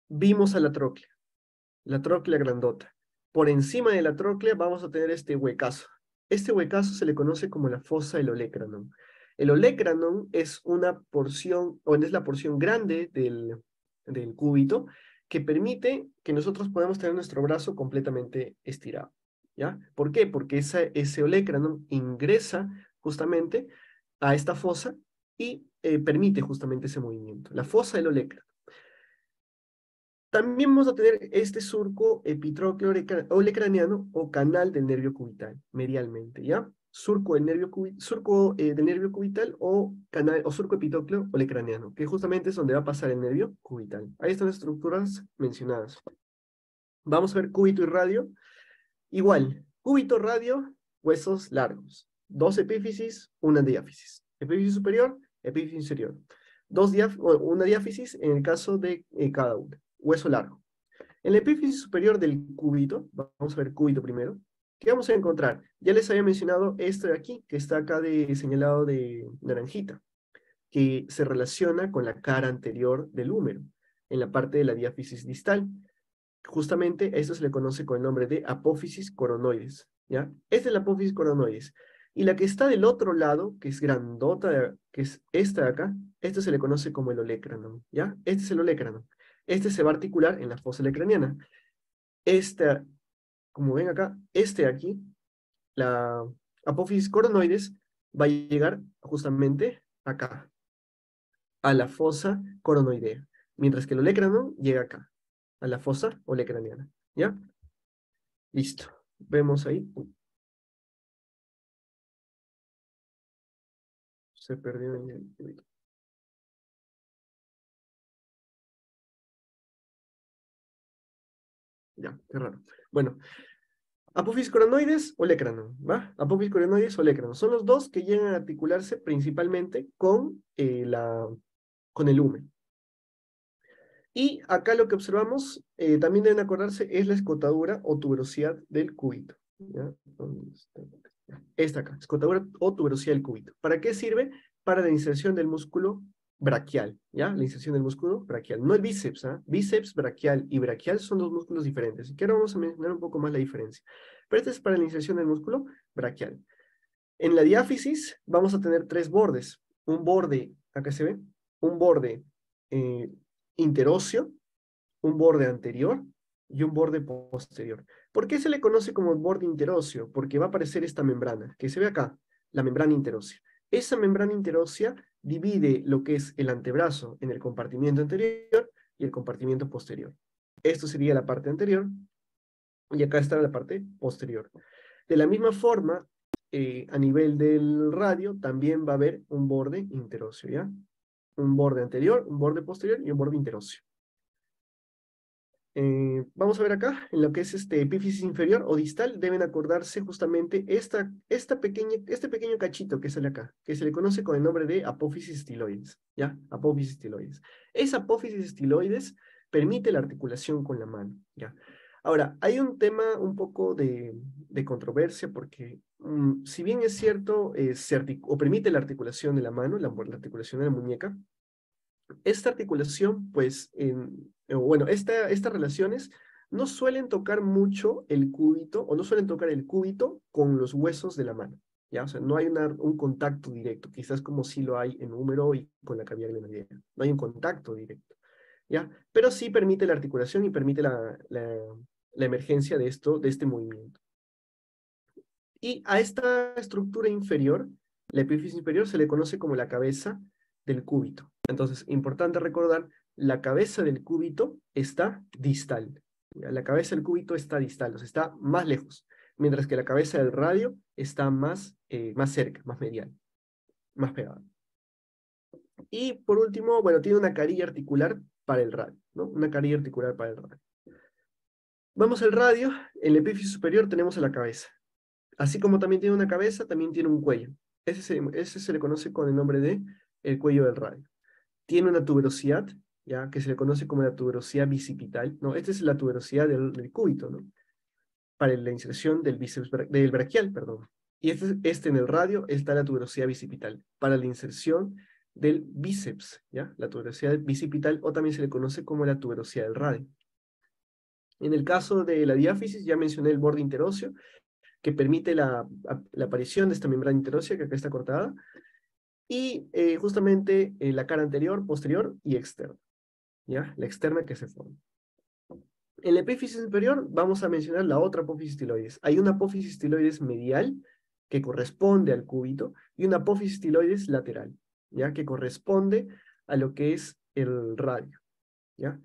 Vimos a la tróclea grandota. Por encima de la tróclea vamos a tener este huecazo. Este huecazo se le conoce como la fosa del olecranon. El olecranon es una porción, o es la porción grande del cúbito, que permite que nosotros podamos tener nuestro brazo completamente estirado, ¿ya? ¿Por qué? Porque ese olecranon ingresa justamente a esta fosa y permite justamente ese movimiento. La fosa del olecranon. También vamos a tener este surco epitrócleo olecraniano o canal del nervio cubital, medialmente, ¿ya? Surco del nervio, del nervio cubital o, canal, o surco epitrócleo olecraniano, que justamente es donde va a pasar el nervio cubital. Ahí están las estructuras mencionadas. Vamos a ver cúbito y radio. Igual, cúbito, radio, huesos largos. 2 epífisis, una diáfisis. Epífisis superior, epífisis inferior. Una diáfisis en el caso de cada una. Hueso largo. En la epífisis superior del cúbito, vamos a ver cúbito primero, ¿qué vamos a encontrar? Ya les había mencionado esto de aquí, que está acá señalado de naranjita, que se relaciona con la cara anterior del húmero, en la parte de la diáfisis distal. Justamente esto se le conoce con el nombre de apófisis coronoides, ¿ya? Esta es la apófisis coronoides. Y la que está del otro lado, que es grandota, que es esta de acá, esto se le conoce como el olecranon, ¿ya? Este es el olecranon. Este se va a articular en la fosa olecraniana. Esta, como ven acá, este de aquí, la apófisis coronoides, va a llegar justamente acá, a la fosa coronoidea, mientras que el olecranon llega acá, a la fosa olecraniana, ¿ya? Listo. Vemos ahí. Se perdió en el... Ya, qué raro. Bueno, apófisis coronoides o olecranon, ¿va? Apófisis coronoides o olecranon. Son los dos que llegan a articularse principalmente con, con el lumen. Y acá lo que observamos, también deben acordarse, es la escotadura o tuberosidad del cúbito. ¿Ya? ¿Dónde está? Esta acá, escotadura o tuberosidad del cúbito. ¿Para qué sirve? Para la inserción del músculo braquial, ¿ya? La inserción del músculo braquial. No el bíceps, ¿ah? Bíceps, braquial y braquial son dos músculos diferentes. Y ahora vamos a mencionar un poco más la diferencia. Pero este es para la inserción del músculo braquial. En la diáfisis vamos a tener 3 bordes. Un borde, acá se ve, un borde interóseo, un borde anterior y un borde posterior. ¿Por qué se le conoce como borde interóseo? Porque va a aparecer esta membrana, que se ve acá, la membrana interósea. Esa membrana interósea divide lo que es el antebrazo en el compartimiento anterior y el compartimiento posterior. Esto sería la parte anterior y acá está la parte posterior. De la misma forma, a nivel del radio, también va a haber un borde interóseo, ¿ya? Un borde anterior, un borde posterior y un borde interóseo. Vamos a ver acá, en lo que es epífisis inferior o distal, deben acordarse justamente este pequeño cachito que sale acá, que se le conoce con el nombre de apófisis estiloides, ¿ya? Apófisis estiloides. Esa apófisis estiloides permite la articulación con la mano, ¿ya? Ahora, hay un tema un poco de controversia porque, si bien es cierto, o permite la articulación de la mano, la articulación de la muñeca, esta articulación, pues, bueno, estas relaciones no suelen tocar mucho el cúbito, o no suelen tocar el cúbito con los huesos de la mano, ¿ya? O sea, no hay un contacto directo, quizás como sí lo hay en húmero y con la cavidad glenoidea. No hay un contacto directo, ¿ya? Pero sí permite la articulación y permite la emergencia de este movimiento. Y a esta estructura inferior, la epífisis inferior, se le conoce como la cabeza del cúbito. Entonces, importante recordar, la cabeza del cúbito está distal. La cabeza del cúbito está distal, o sea, está más lejos, mientras que la cabeza del radio está más cerca, más medial, más pegada. Y por último, bueno, tiene una carilla articular para el radio, ¿no? Una carilla articular para el radio. Vamos al radio, en la epífisis superior tenemos a la cabeza. Así como también tiene una cabeza, también tiene un cuello. Ese se le conoce con el nombre de el cuello del radio. Tiene una tuberosidad, ya, que se le conoce como la tuberosidad bicipital. No, esta es la tuberosidad del cúbito, ¿no? Para la inserción del del braquial, perdón. Y este en el radio está la tuberosidad bicipital, para la inserción del bíceps, ¿ya? La tuberosidad bicipital, o también se le conoce como la tuberosidad del radio. En el caso de la diáfisis, ya mencioné el borde interóseo, que permite la aparición de esta membrana interósea, que acá está cortada, y justamente la cara anterior, posterior y externa, ¿ya? La externa que se forma. En la epífisis superior vamos a mencionar la otra apófisis estiloides. Hay una apófisis estiloides medial, que corresponde al cúbito, y una apófisis estiloides lateral. ¿ya? Que corresponde a lo que es el radio, ¿ya?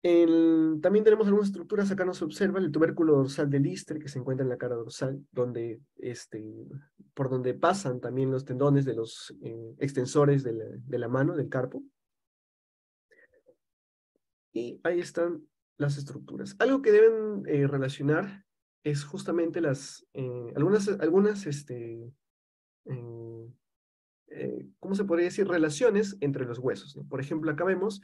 También tenemos algunas estructuras, acá no se observa el tubérculo dorsal del istre, que se encuentra en la cara dorsal, donde, por donde pasan también los tendones de los extensores de la mano, del carpo. Y ahí están las estructuras. Algo que deben relacionar es justamente algunas ¿cómo se podría decir? Relaciones entre los huesos, ¿no? Por ejemplo, acá vemos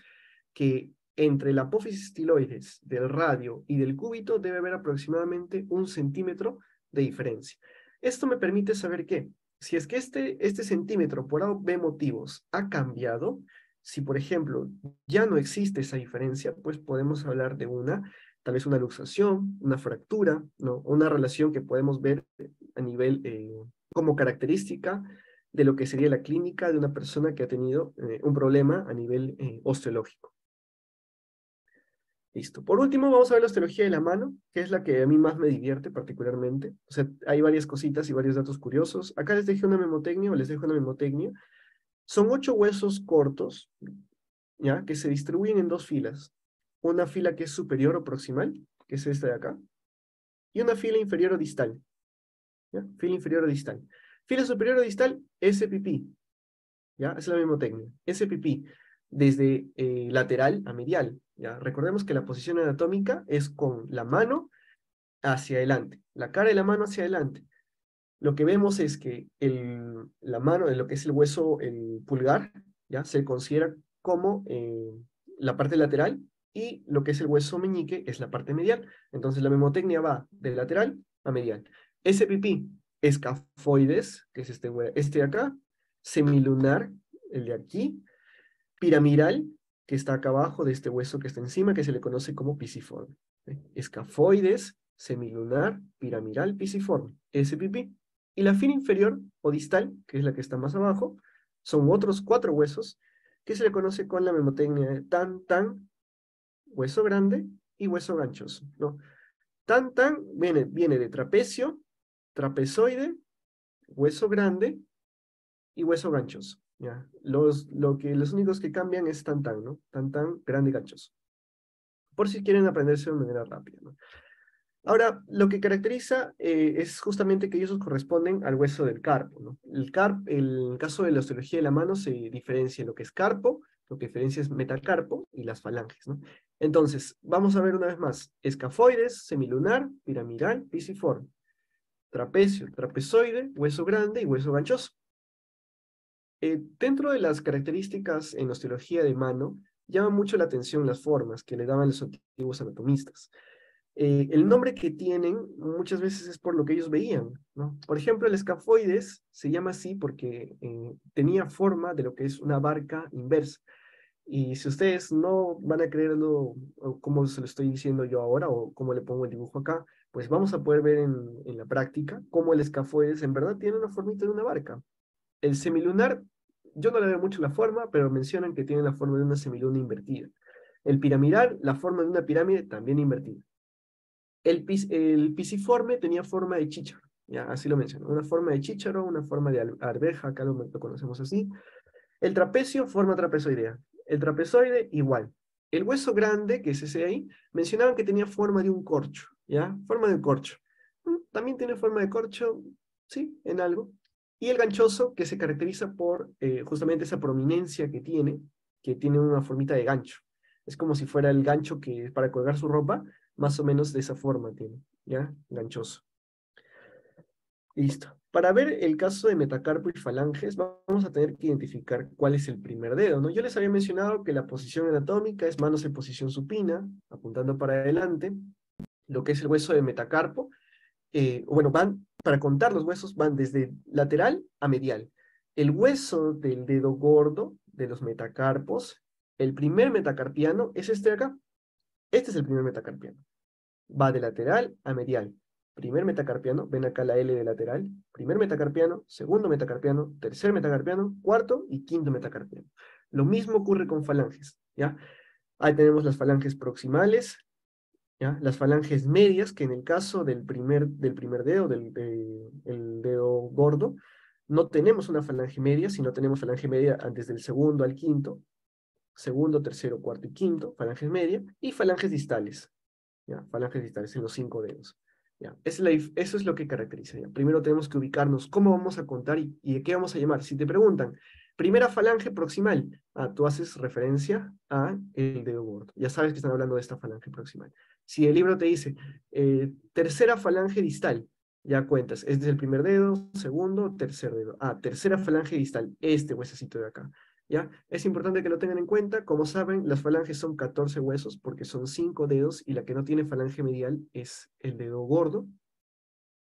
que entre la apófisis estiloides del radio y del cúbito debe haber aproximadamente 1 centímetro de diferencia. Esto me permite saber que, si es que este centímetro por A o B motivos ha cambiado, si por ejemplo ya no existe esa diferencia, pues podemos hablar de tal vez una luxación, una fractura, ¿no? Una relación que podemos ver a nivel como característica de lo que sería la clínica de una persona que ha tenido un problema a nivel osteológico. Listo. Por último, vamos a ver la osteología de la mano, que es la que a mí más me divierte particularmente. O sea, hay varias cositas y varios datos curiosos. Acá les dejé una memotecnia, o les dejo una memotecnia. Son 8 huesos cortos, ¿ya? Que se distribuyen en 2 filas. Una fila que es superior o proximal, que es esta de acá, y una fila inferior o distal, ¿ya? Fila inferior o distal. Fila superior o distal, SPP, ¿ya? Es la memotecnia. SPP, desde lateral a medial, ¿ya? Recordemos que la posición anatómica es con la mano hacia adelante, la cara de la mano hacia adelante. Lo que vemos es que la mano, lo que es el hueso, el pulgar, ¿ya? Se considera como la parte lateral, y lo que es el hueso meñique es la parte medial. Entonces la memotecnia va de lateral a medial. SPP, escafoides, que es este de acá, semilunar, el de aquí, piramidal, que está acá abajo de este hueso que está encima, que se le conoce como pisiforme. Escafoides, semilunar, piramidal, pisiforme, SPP. Y la fila inferior o distal, que es la que está más abajo, son otros 4 huesos que se le conoce con la memotecnia de tan, hueso grande y hueso ganchoso, ¿no? Tan viene de trapecio, trapezoide, hueso grande y hueso ganchoso, ¿ya? Los únicos que cambian es tan, ¿no? Tan, grande y ganchoso. Por si quieren aprenderse de manera rápida, ¿no? Ahora, lo que caracteriza es justamente que ellos corresponden al hueso del carpo, ¿no? El caso de la osteología de la mano se diferencia en lo que es carpo, lo que diferencia es metacarpo y las falanges, ¿no? Entonces, vamos a ver una vez más: escafoides, semilunar, piramidal, pisiforme, trapecio, trapezoide, hueso grande y hueso ganchoso. Dentro de las características en osteología de mano, llama mucho la atención las formas que le daban los antiguos anatomistas. El nombre que tienen muchas veces es por lo que ellos veían, ¿no? Por ejemplo, el escafoides se llama así porque tenía forma de lo que es una barca inversa. Y si ustedes no van a creerlo como se lo estoy diciendo yo ahora, o como le pongo el dibujo acá, pues vamos a poder ver en la práctica cómo el escafoides en verdad tiene una formita de una barca. El semilunar, yo no le veo mucho la forma, pero mencionan que tiene la forma de una semiluna invertida. El piramidal, la forma de una pirámide también invertida. El pisiforme tenía forma de chícharo, ya, así lo menciono, una forma de chícharo, una forma de arveja, acá lo conocemos así. El trapecio, forma trapezoidea. El trapezoide, igual. El hueso grande, que es ese de ahí, mencionaban que tenía forma de un corcho, ¿ya? Forma de corcho. También tiene forma de corcho, sí, en algo. Y el ganchoso, que se caracteriza por justamente esa prominencia que tiene una formita de gancho. Es como si fuera el gancho que para colgar su ropa, más o menos de esa forma tiene, ¿ya? Ganchoso. Listo. Para ver el caso de metacarpo y falanges, vamos a tener que identificar cuál es el primer dedo, ¿no? Yo les había mencionado que la posición anatómica es manos en posición supina, apuntando para adelante. Lo que es el hueso de metacarpo, bueno, para contar los huesos, van desde lateral a medial. El hueso del dedo gordo de los metacarpos, el primer metacarpiano es este de acá. Este es el primer metacarpiano. Va de lateral a medial. Primer metacarpiano, ven acá la L de lateral. Primer metacarpiano, segundo metacarpiano, tercer metacarpiano, cuarto y quinto metacarpiano. Lo mismo ocurre con falanges, ¿ya? Ahí tenemos las falanges proximales, ¿ya? Las falanges medias, que en el caso del primer dedo, el dedo gordo, no tenemos una falange media, sino tenemos falange media desde el segundo al quinto, segundo, tercero, cuarto y quinto, falanges media, y falanges distales, ¿ya? Falanges distales en los 5 dedos. ¿Ya? Eso es lo que caracteriza. ¿Ya? Primero tenemos que ubicarnos cómo vamos a contar y de qué vamos a llamar. Si te preguntan, primera falange proximal, tú haces referencia a el dedo gordo. Ya sabes que están hablando de esta falange proximal. Si el libro te dice, tercera falange distal, ya cuentas, este es el primer dedo, segundo, tercer dedo. Tercera falange distal, este huesecito de acá. ¿Ya? Es importante que lo tengan en cuenta. Como saben, las falanges son 14 huesos porque son 5 dedos y la que no tiene falange medial es el dedo gordo.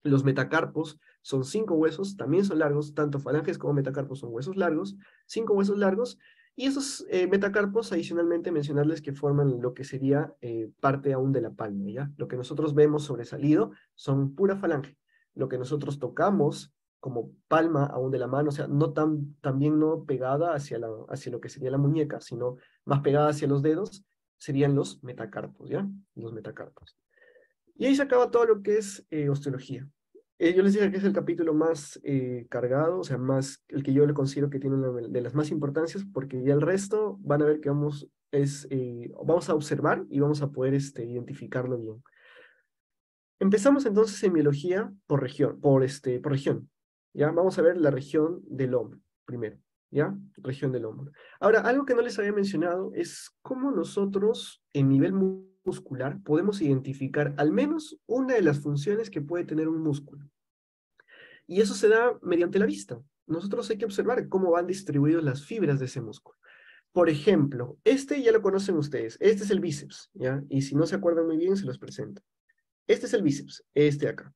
Los metacarpos son 5 huesos, también son largos, tanto falanges como metacarpos son huesos largos, 5 huesos largos, y esos metacarpos, adicionalmente mencionarles que forman lo que sería parte aún de la palma, ¿ya? Lo que nosotros vemos sobresalido son pura falange. Lo que nosotros tocamos como palma aún de la mano, o sea, también no pegada hacia lo que sería la muñeca, sino más pegada hacia los dedos, serían los metacarpos, ¿ya? Los metacarpos. Y ahí se acaba todo lo que es osteología. Yo les dije que es el capítulo más cargado, o sea, el que yo le considero que tiene una de las más importancias, porque ya el resto van a ver que vamos a observar y vamos a poder identificarlo bien. Empezamos entonces en biología por región, por región. ¿Ya? Vamos a ver la región del hombro primero. ¿Ya? Región del hombro. Ahora, algo que no les había mencionado es cómo nosotros, en nivel muscular, podemos identificar al menos una de las funciones que puede tener un músculo. Y eso se da mediante la vista. Nosotros hay que observar cómo van distribuidas las fibras de ese músculo. Por ejemplo, este ya lo conocen ustedes. Este es el bíceps, ¿ya? Y si no se acuerdan muy bien, se los presento. Este es el bíceps, este de acá,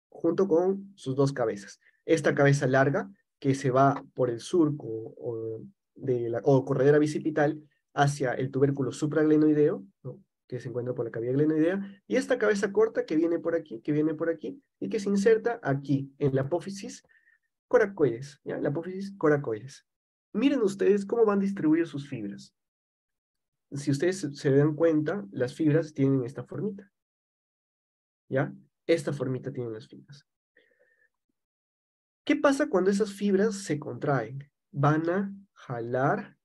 junto con sus dos cabezas. Esta cabeza larga, que se va por el surco o corredera bicipital hacia el tubérculo supraglenoideo, ¿no? Que se encuentra por la cavidad glenoidea, y esta cabeza corta que viene por aquí, y que se inserta aquí, en la apófisis coracoides, ¿ya? La apófisis coracoides. Miren ustedes cómo van distribuidas sus fibras. Si ustedes se dan cuenta, las fibras tienen esta formita, ¿ya? Esta formita tienen las fibras. ¿Qué pasa cuando esas fibras se contraen? Van a jalar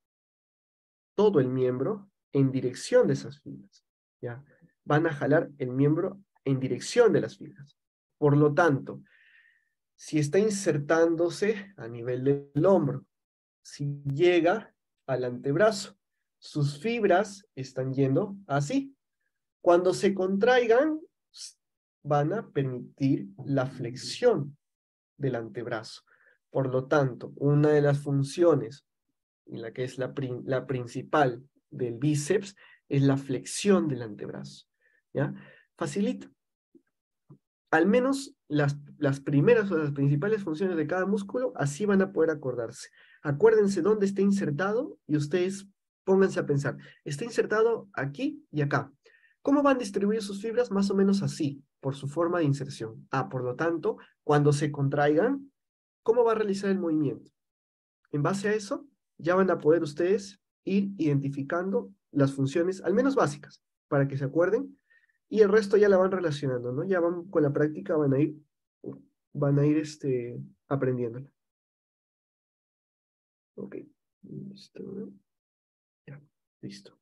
todo el miembro en dirección de esas fibras, ¿ya? Van a jalar el miembro en dirección de las fibras. Por lo tanto, si está insertándose a nivel del hombro, si llega al antebrazo, sus fibras están yendo así. Cuando se contraigan, van a permitir la flexión del antebrazo. Por lo tanto, una de las funciones, y la que es la principal del bíceps, es la flexión del antebrazo. ¿Ya? Facilita. Al menos las primeras o las principales funciones de cada músculo, así van a poder acordarse. Acuérdense dónde está insertado y ustedes pónganse a pensar. Está insertado aquí y acá. ¿Cómo van a distribuir sus fibras? Más o menos así, por su forma de inserción. Por lo tanto, cuando se contraigan, ¿cómo va a realizar el movimiento? En base a eso, ya van a poder ustedes ir identificando las funciones, al menos básicas, para que se acuerden, y el resto ya la van relacionando, ¿no? Ya van con la práctica, van a ir aprendiéndola. Ok, listo. Ya, listo.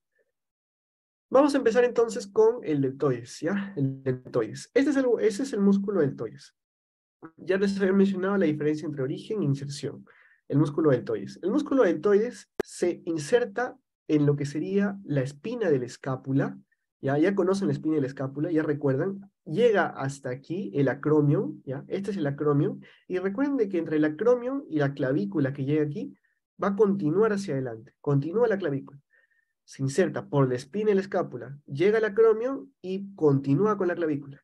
Vamos a empezar entonces con el deltoides, ¿ya? El deltoides. Ese es el músculo deltoides. Ya les había mencionado la diferencia entre origen e inserción. El músculo deltoides. El músculo deltoides se inserta en lo que sería la espina de la escápula. Ya conocen la espina de la escápula, ya recuerdan. Llega hasta aquí el acromion, ¿ya? Este es el acromion. Y recuerden de que entre el acromion y la clavícula que llega aquí, va a continuar hacia adelante. Continúa la clavícula. Se inserta por la espina de la escápula, llega al acromion y continúa con la clavícula.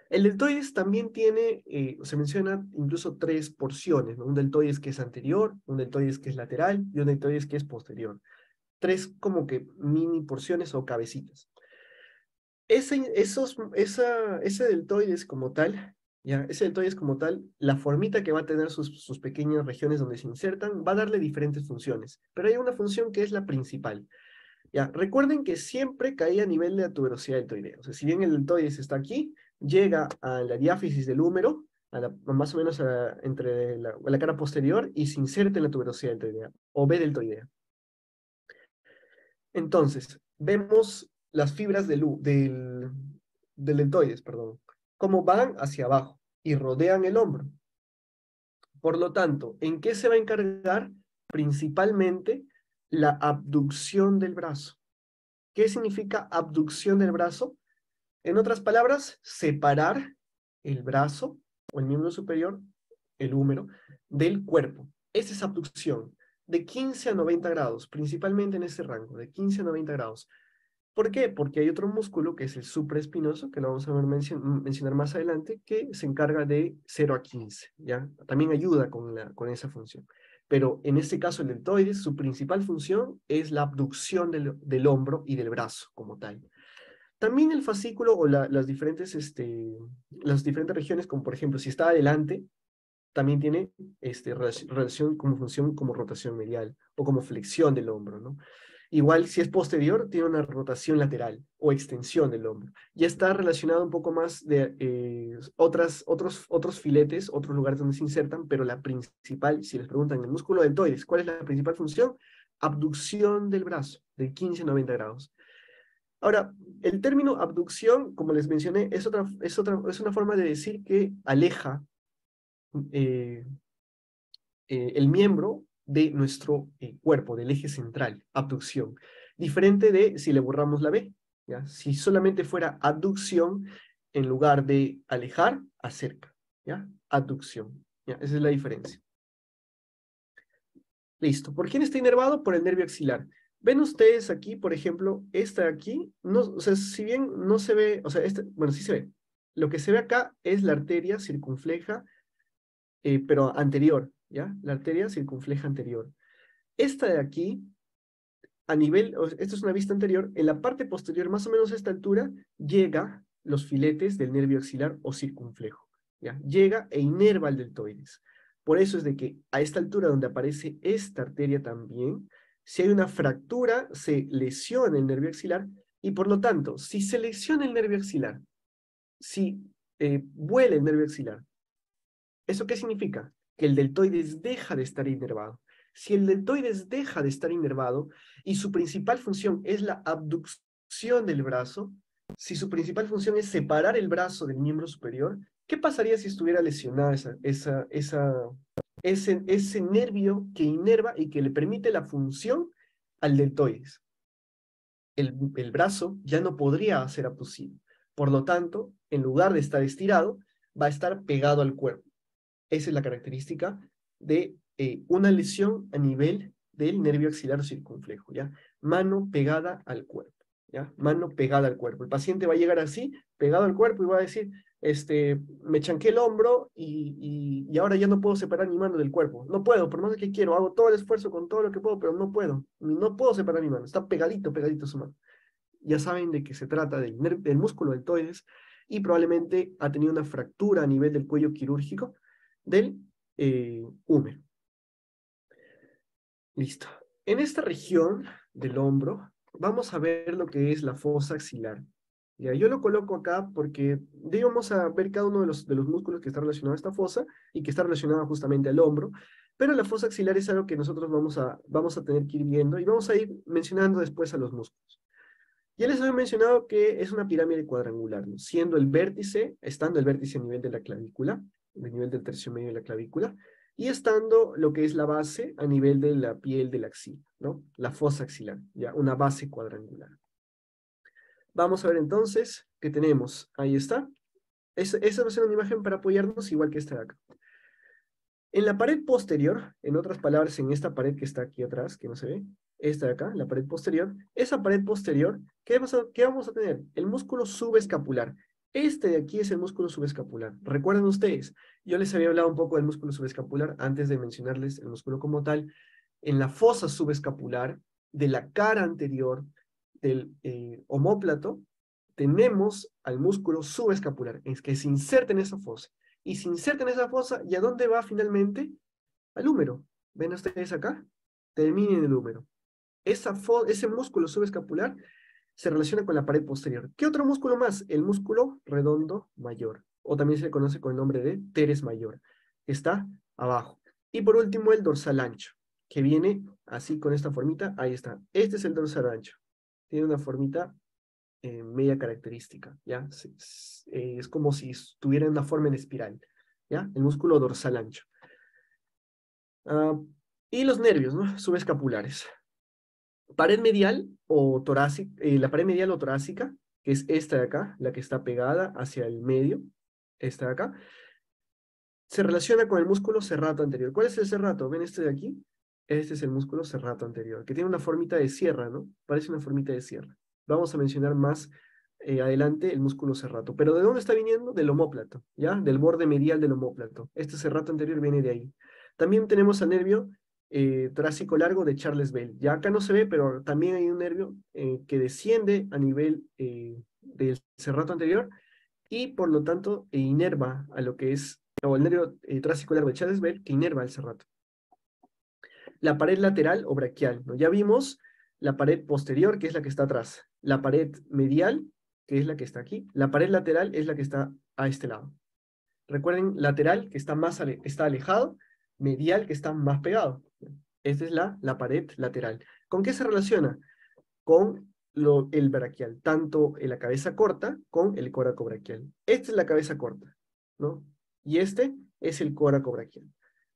El deltoides también tiene, se menciona incluso 3 porciones, ¿no? Un deltoides que es anterior, un deltoides que es lateral y un deltoides que es posterior. 3 como que mini porciones o cabecitas. Ese deltoides como tal, ¿ya? Ese deltoides como tal, la formita que va a tener sus pequeñas regiones donde se insertan, va a darle diferentes funciones, pero hay una función que es la principal. Ya, recuerden que siempre cae a nivel de la tuberosidad deltoidea. O sea, si bien el deltoides está aquí, llega a la diáfisis del húmero, más o menos entre la cara posterior y se inserta en la tuberosidad deltoidea, o B deltoidea. Entonces, vemos las fibras del deltoides, perdón, cómo van hacia abajo y rodean el hombro. Por lo tanto, ¿en qué se va a encargar? Principalmente la abducción del brazo. ¿Qué significa abducción del brazo? En otras palabras, separar el brazo o el miembro superior, el húmero, del cuerpo. Esa es abducción, de 15 a 90 grados, principalmente en ese rango, de 15 a 90 grados. ¿Por qué? Porque hay otro músculo que es el supraespinoso, que lo vamos a mencionar más adelante, que se encarga de 0 a 15, ¿ya? También ayuda con esa función. Pero en este caso el deltoides, su principal función es la abducción del hombro y del brazo como tal. También el fascículo o las diferentes regiones, como por ejemplo, si está adelante, también tiene relación como función como rotación medial o como flexión del hombro, ¿no? Igual si es posterior, tiene una rotación lateral o extensión del hombro. Ya está relacionado un poco más de otros filetes, otros lugares donde se insertan, pero la principal, si les preguntan el músculo deltoides, ¿cuál es la principal función? Abducción del brazo, de 15 a 90 grados. Ahora, el término abducción, como les mencioné, es una forma de decir que aleja eh, el miembro de nuestro cuerpo, del eje central, abducción. Diferente de si le borramos la B, ¿ya? Si solamente fuera abducción, en lugar de alejar, acerca, ¿ya? Abducción, ¿ya? Esa es la diferencia. Listo. ¿Por quién está inervado? Por el nervio axilar. Ven ustedes aquí, por ejemplo, esta de aquí, no, o sea, si bien no se ve, o sea, bueno, sí se ve. Lo que se ve acá es la arteria circunfleja, pero anterior, ¿ya? La arteria circunfleja anterior. Esta de aquí, esto es una vista anterior, en la parte posterior, más o menos a esta altura, llega los filetes del nervio axilar o circunflejo, ¿ya? Llega e inerva el deltoides. Por eso es de que a esta altura donde aparece esta arteria también, si hay una fractura, se lesiona el nervio axilar y por lo tanto, si se lesiona el nervio axilar, si vuela el nervio axilar, ¿eso qué significa? Que el deltoides deja de estar inervado. Si el deltoides deja de estar inervado y su principal función es la abducción del brazo, si su principal función es separar el brazo del miembro superior, ¿qué pasaría si estuviera lesionado ese nervio que inerva y que le permite la función al deltoides? El brazo ya no podría ser abducido. Por lo tanto, en lugar de estar estirado, va a estar pegado al cuerpo. Esa es la característica de una lesión a nivel del nervio axilar circunflejo, ¿ya? Mano pegada al cuerpo, ¿ya? Mano pegada al cuerpo. El paciente va a llegar así, pegado al cuerpo, y va a decir, me chanqué el hombro y ahora ya no puedo separar mi mano del cuerpo. No puedo, por más que quiero, hago todo el esfuerzo con todo lo que puedo, pero no puedo. No puedo separar mi mano, está pegadito, pegadito su mano. Ya saben de qué se trata del músculo deltoides y probablemente ha tenido una fractura a nivel del cuello quirúrgico del húmero. Listo. En esta región del hombro vamos a ver lo que es la fosa axilar. Ya, yo lo coloco acá porque vamos a ver cada uno de los músculos que está relacionado a esta fosa y que está relacionado justamente al hombro, pero la fosa axilar es algo que nosotros vamos a tener que ir viendo y vamos a ir mencionando después a los músculos. Ya les había mencionado que es una pirámide cuadrangular, ¿no? Estando el vértice a nivel de la clavícula, a nivel del tercio medio de la clavícula, y estando lo que es la base a nivel de la piel de la axila, ¿no? La fosa axilar, ya, una base cuadrangular. Vamos a ver entonces qué tenemos. Ahí está. Esa va a ser una imagen para apoyarnos, igual que esta de acá. En la pared posterior, en otras palabras, en esta pared que está aquí atrás, que no se ve, esta de acá, la pared posterior, esa pared posterior, ¿qué vamos a tener? El músculo subescapular. Este de aquí es el músculo subescapular. Recuerden ustedes, yo les había hablado un poco del músculo subescapular antes de mencionarles el músculo como tal. En la fosa subescapular de la cara anterior del omóplato, tenemos al músculo subescapular, es que se inserta en esa fosa. Y se inserta en esa fosa, ¿y a dónde va finalmente? Al húmero. ¿Ven ustedes acá? Termina en el húmero. Ese músculo subescapular se relaciona con la pared posterior. ¿Qué otro músculo más? El músculo redondo mayor. o también se le conoce con el nombre de teres mayor, que está abajo. Y por último, el dorsal ancho, que viene así con esta formita, ahí está. Este es el dorsal ancho. Tiene una formita media característica, ¿ya? Es como si tuviera una forma en espiral, ¿ya? El músculo dorsal ancho. Y los nervios, ¿no? Subescapulares. Pared medial o torácica, la pared medial o torácica, que es esta de acá, la que está pegada hacia el medio, esta de acá, se relaciona con el músculo serrato anterior. ¿Cuál es el serrato? ¿Ven este de aquí? Este es el músculo serrato anterior, que tiene una formita de sierra, ¿no? Parece una formita de sierra. Vamos a mencionar más adelante el músculo serrato. ¿Pero de dónde está viniendo? Del omóplato, ¿ya? Del borde medial del omóplato. Este serrato anterior viene de ahí. También tenemos al nervio torácico largo de Charles Bell. Ya acá no se ve, pero también hay un nervio que desciende a nivel del serrato anterior y por lo tanto inerva a lo que es, o el nervio torácico largo de Charles Bell, que inerva el serrato. La pared lateral o braquial, ¿no? Ya vimos la pared posterior, que es la que está atrás, la pared medial, que es la que está aquí, la pared lateral es la que está a este lado. Recuerden, lateral, que está más está alejado, medial, que está más pegado. Esta es la pared lateral. ¿Con qué se relaciona? Con el braquial, tanto en la cabeza corta con el coracobraquial. Esta es la cabeza corta, ¿no? Y este es el coracobraquial.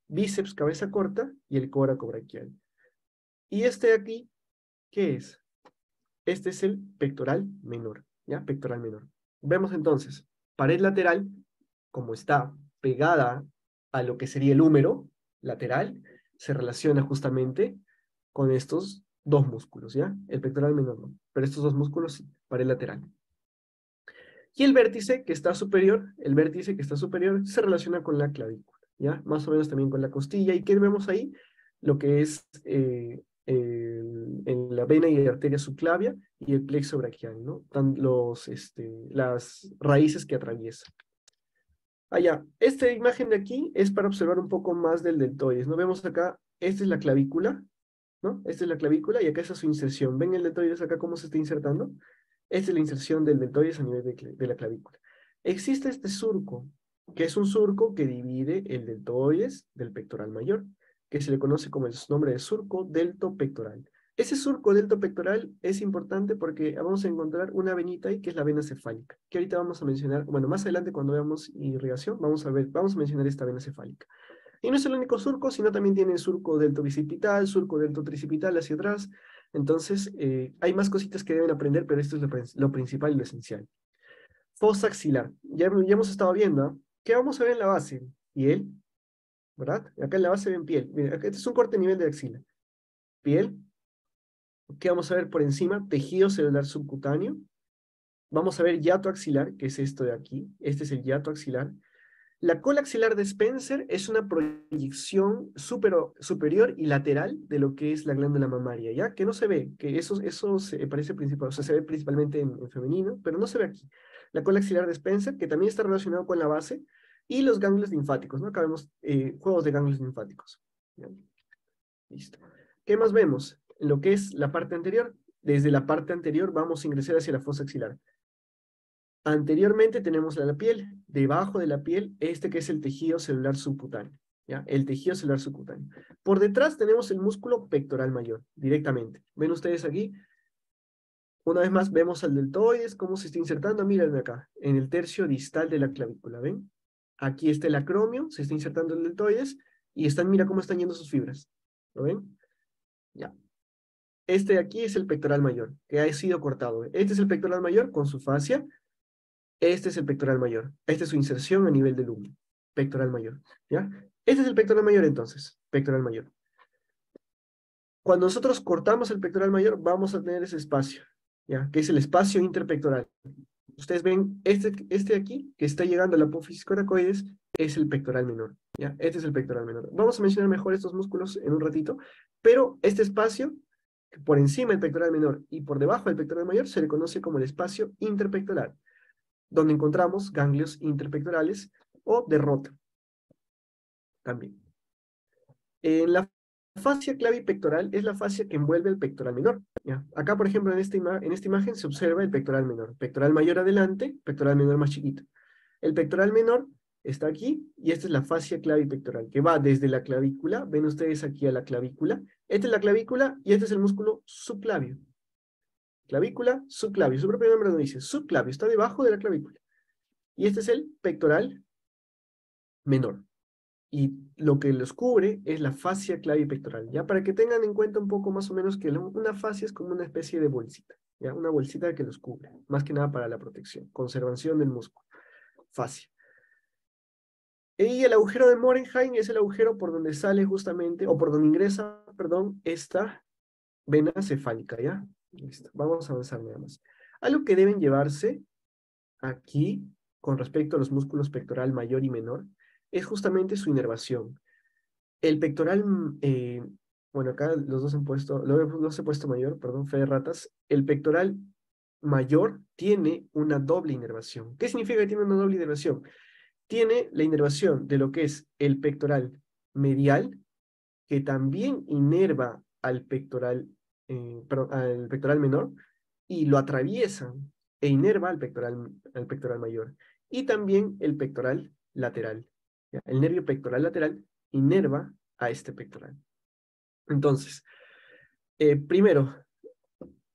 Bíceps, cabeza corta y el coracobraquial. Y este de aquí, ¿qué es? Este es el pectoral menor, ¿ya? Pectoral menor. Vemos entonces, pared lateral, como está pegada a lo que sería el húmero lateral, se relaciona justamente con estos dos músculos, ¿ya? El pectoral menor no, pero estos dos músculos sí, pared lateral. Y el vértice que está superior, el vértice que está superior se relaciona con la clavícula, ¿ya? Más o menos también con la costilla. ¿Y qué vemos ahí? Lo que es en la vena y arteria subclavia y el plexo braquial, ¿no? Las raíces que atraviesan. Allá, esta imagen de aquí es para observar un poco más del deltoides, ¿no? Vemos acá, esta es la clavícula, ¿no? Esta es la clavícula y acá está su inserción. ¿Ven el deltoides acá cómo se está insertando? Esta es la inserción del deltoides a nivel de la clavícula. Existe este surco, que es un surco que divide el deltoides del pectoral mayor, que se le conoce como el nombre de surco deltopectoral. Ese surco deltopectoral es importante porque vamos a encontrar una venita ahí que es la vena cefálica, que ahorita vamos a mencionar, bueno, más adelante cuando veamos irrigación, vamos a mencionar esta vena cefálica. Y no es el único surco, sino también tiene surco deltobicipital, surco deltotricipital hacia atrás. Entonces, hay más cositas que deben aprender, pero esto es lo principal y lo esencial. Fosa axilar. Ya hemos estado viendo, ¿eh? ¿Qué vamos a ver en la base? Piel, ¿verdad? Acá en la base ven piel. Mira, acá este es un corte a nivel de axila. Piel. ¿Qué vamos a ver por encima? Tejido celular subcutáneo. Vamos a ver hiato axilar, que es esto de aquí. Este es el hiato axilar. La cola axilar de Spencer es una proyección superior y lateral de lo que es la glándula mamaria, ¿ya? Que no se ve, que eso se parece principal, o sea, se ve principalmente en femenino, pero no se ve aquí. La cola axilar de Spencer, que también está relacionado con la base, y los ganglios linfáticos, ¿no? Acá vemos juegos de ganglios linfáticos. ¿Ya? Listo. ¿Qué más vemos? En lo que es la parte anterior, desde la parte anterior vamos a ingresar hacia la fosa axilar. Anteriormente tenemos la piel, debajo de la piel, este que es el tejido celular subcutáneo, ¿ya? El tejido celular subcutáneo. Por detrás tenemos el músculo pectoral mayor, directamente. ¿Ven ustedes aquí? Una vez más vemos al deltoides, cómo se está insertando, miren acá, en el tercio distal de la clavícula, ¿ven? Aquí está el acromio, se está insertando el deltoides, y mira cómo están yendo sus fibras, ¿lo ven? Ya. Este de aquí es el pectoral mayor, que ha sido cortado. Este es el pectoral mayor con su fascia. Este es el pectoral mayor. Esta es su inserción a nivel del húmero. Pectoral mayor. ¿Ya? Este es el pectoral mayor entonces. Pectoral mayor. Cuando nosotros cortamos el pectoral mayor, vamos a tener ese espacio. ¿Ya? Que es el espacio interpectoral. Ustedes ven, este aquí, que está llegando a la apófisis coracoides, es el pectoral menor. ¿Ya? Este es el pectoral menor. Vamos a mencionar mejor estos músculos en un ratito, pero este espacio, por encima del pectoral menor y por debajo del pectoral mayor, se le conoce como el espacio interpectoral, donde encontramos ganglios interpectorales o de Roth también. En la fascia clavipectoral es la fascia que envuelve el pectoral menor. ¿Ya? Acá, por ejemplo, en esta imagen se observa el pectoral menor. Pectoral mayor adelante, pectoral menor más chiquito. El pectoral menor está aquí, y esta es la fascia clavipectoral, que va desde la clavícula, ven ustedes aquí a la clavícula, esta es la clavícula, y este es el músculo subclavio. Clavícula, subclavio, su propio nombre lo dice, subclavio, está debajo de la clavícula. Y este es el pectoral menor. Y lo que los cubre es la fascia clavipectoral, ¿ya? Para que tengan en cuenta un poco más o menos que una fascia es como una especie de bolsita, ¿ya? Una bolsita que los cubre, más que nada para la protección, conservación del músculo, fascia. Y el agujero de Morenheim es el agujero por donde sale justamente, o por donde ingresa, perdón, esta vena cefálica, ¿ya? Listo, vamos a avanzar nada más. Algo que deben llevarse aquí, con respecto a los músculos pectoral mayor y menor, es justamente su inervación. El pectoral, bueno, acá los dos los dos he puesto mayor, perdón, fe de ratas. El pectoral mayor tiene una doble inervación. ¿Qué significa que tiene una doble inervación? Tiene la inervación de lo que es el pectoral medial, que también inerva al pectoral menor, y lo atraviesa e inerva al pectoral mayor. Y también el pectoral lateral. ¿Ya? El nervio pectoral lateral inerva a este pectoral. Entonces, primero,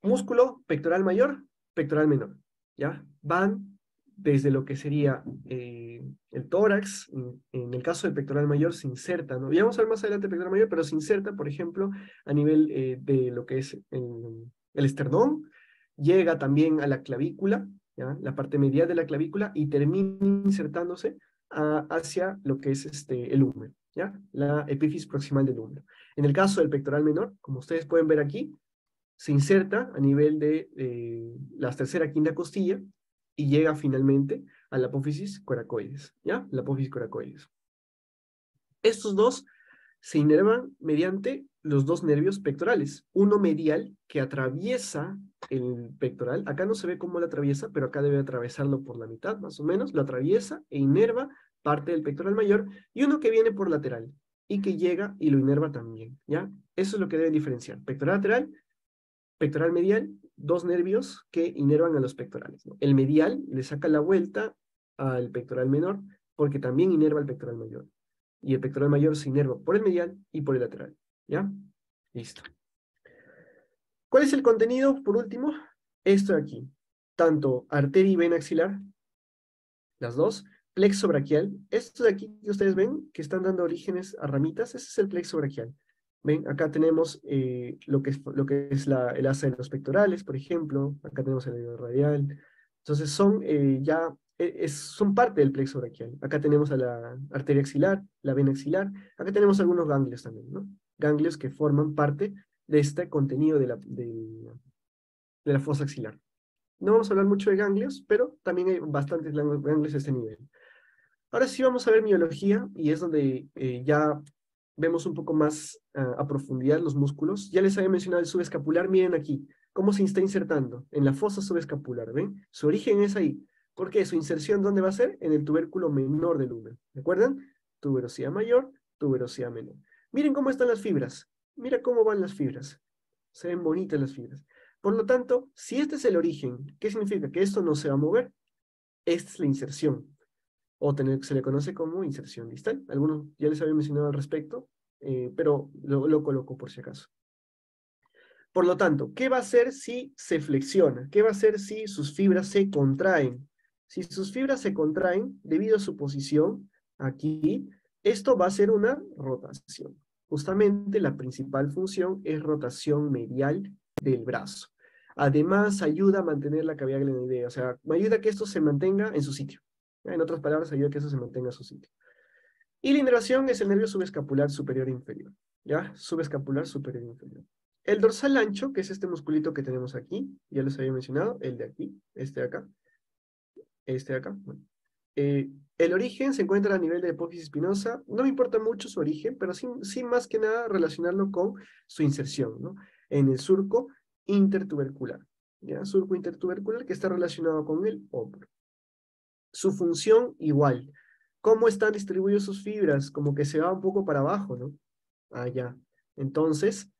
músculo pectoral mayor, pectoral menor, ¿ya? Van desde lo que sería el tórax, en el caso del pectoral mayor se inserta, ¿no? Ya vamos a ver más adelante el pectoral mayor, pero se inserta, por ejemplo, a nivel de lo que es el esternón, llega también a la clavícula, ¿ya? La parte medial de la clavícula, y termina insertándose hacia lo que es el húmero, ¿ya? La epífisis proximal del húmero. En el caso del pectoral menor, como ustedes pueden ver aquí, se inserta a nivel de la tercera quinta costilla y llega finalmente a la apófisis coracoides, ¿ya? La apófisis coracoides. Estos dos se inervan mediante los dos nervios pectorales. Uno medial que atraviesa el pectoral. Acá no se ve cómo lo atraviesa, pero acá debe atravesarlo por la mitad, más o menos. Lo atraviesa e inerva parte del pectoral mayor. Y uno que viene por lateral y que llega y lo inerva también, ¿ya? Eso es lo que deben diferenciar. Pectoral lateral, pectoral medial, dos nervios que inervan a los pectorales, ¿no? El medial le saca la vuelta al pectoral menor porque también inerva al pectoral mayor. Y el pectoral mayor se inerva por el medial y por el lateral. ¿Ya? Listo. ¿Cuál es el contenido, por último? Esto de aquí. Tanto arteria y vena axilar, las dos. Plexo braquial. Esto de aquí que ustedes ven, que están dando orígenes a ramitas, ese es el plexo braquial. ¿Ven? Acá tenemos lo que es el asa de los pectorales, por ejemplo. Acá tenemos el nervio radial. Entonces son son parte del plexo braquial. Acá tenemos a la arteria axilar, la vena axilar. Acá tenemos algunos ganglios también, ¿no? Ganglios que forman parte de este contenido de la fosa axilar. No vamos a hablar mucho de ganglios, pero también hay bastantes ganglios a este nivel. Ahora sí vamos a ver miología, y es donde ya vemos un poco más a profundidad los músculos. Ya les había mencionado el subescapular, miren aquí, cómo se está insertando en la fosa subescapular, ¿ven? Su origen es ahí. ¿Por qué? Su inserción, ¿dónde va a ser? En el tubérculo menor del húmero. ¿Recuerdan? Tuberosidad mayor, tuberosidad menor. Miren cómo están las fibras. Mira cómo van las fibras. Se ven bonitas las fibras. Por lo tanto, si este es el origen, ¿qué significa? Que esto no se va a mover. Esta es la inserción. O se le conoce como inserción distal. Algunos ya les había mencionado al respecto, pero lo coloco por si acaso. Por lo tanto, ¿qué va a hacer si se flexiona? ¿Qué va a hacer si sus fibras se contraen? Si sus fibras se contraen debido a su posición aquí, esto va a ser una rotación. Justamente la principal función es rotación medial del brazo. Además, ayuda a mantener la cavidad glenoidea, o sea, me ayuda a que esto se mantenga en su sitio. En otras palabras, ayuda a que eso se mantenga en su sitio. Y la inervación es el nervio subescapular superior e inferior. ¿Ya? Subescapular superior e inferior. El dorsal ancho, que es este musculito que tenemos aquí, ya les había mencionado, el de aquí, este de acá, este de acá. Bueno. El origen se encuentra a nivel de apófisis espinosa. No me importa mucho su origen, pero sí más que nada relacionarlo con su inserción, ¿no? En el surco intertubercular. ¿Ya? Surco intertubercular que está relacionado con el hombro. Su función igual. ¿Cómo están distribuidas sus fibras? Como que se va un poco para abajo, ¿no? Allá. Entonces,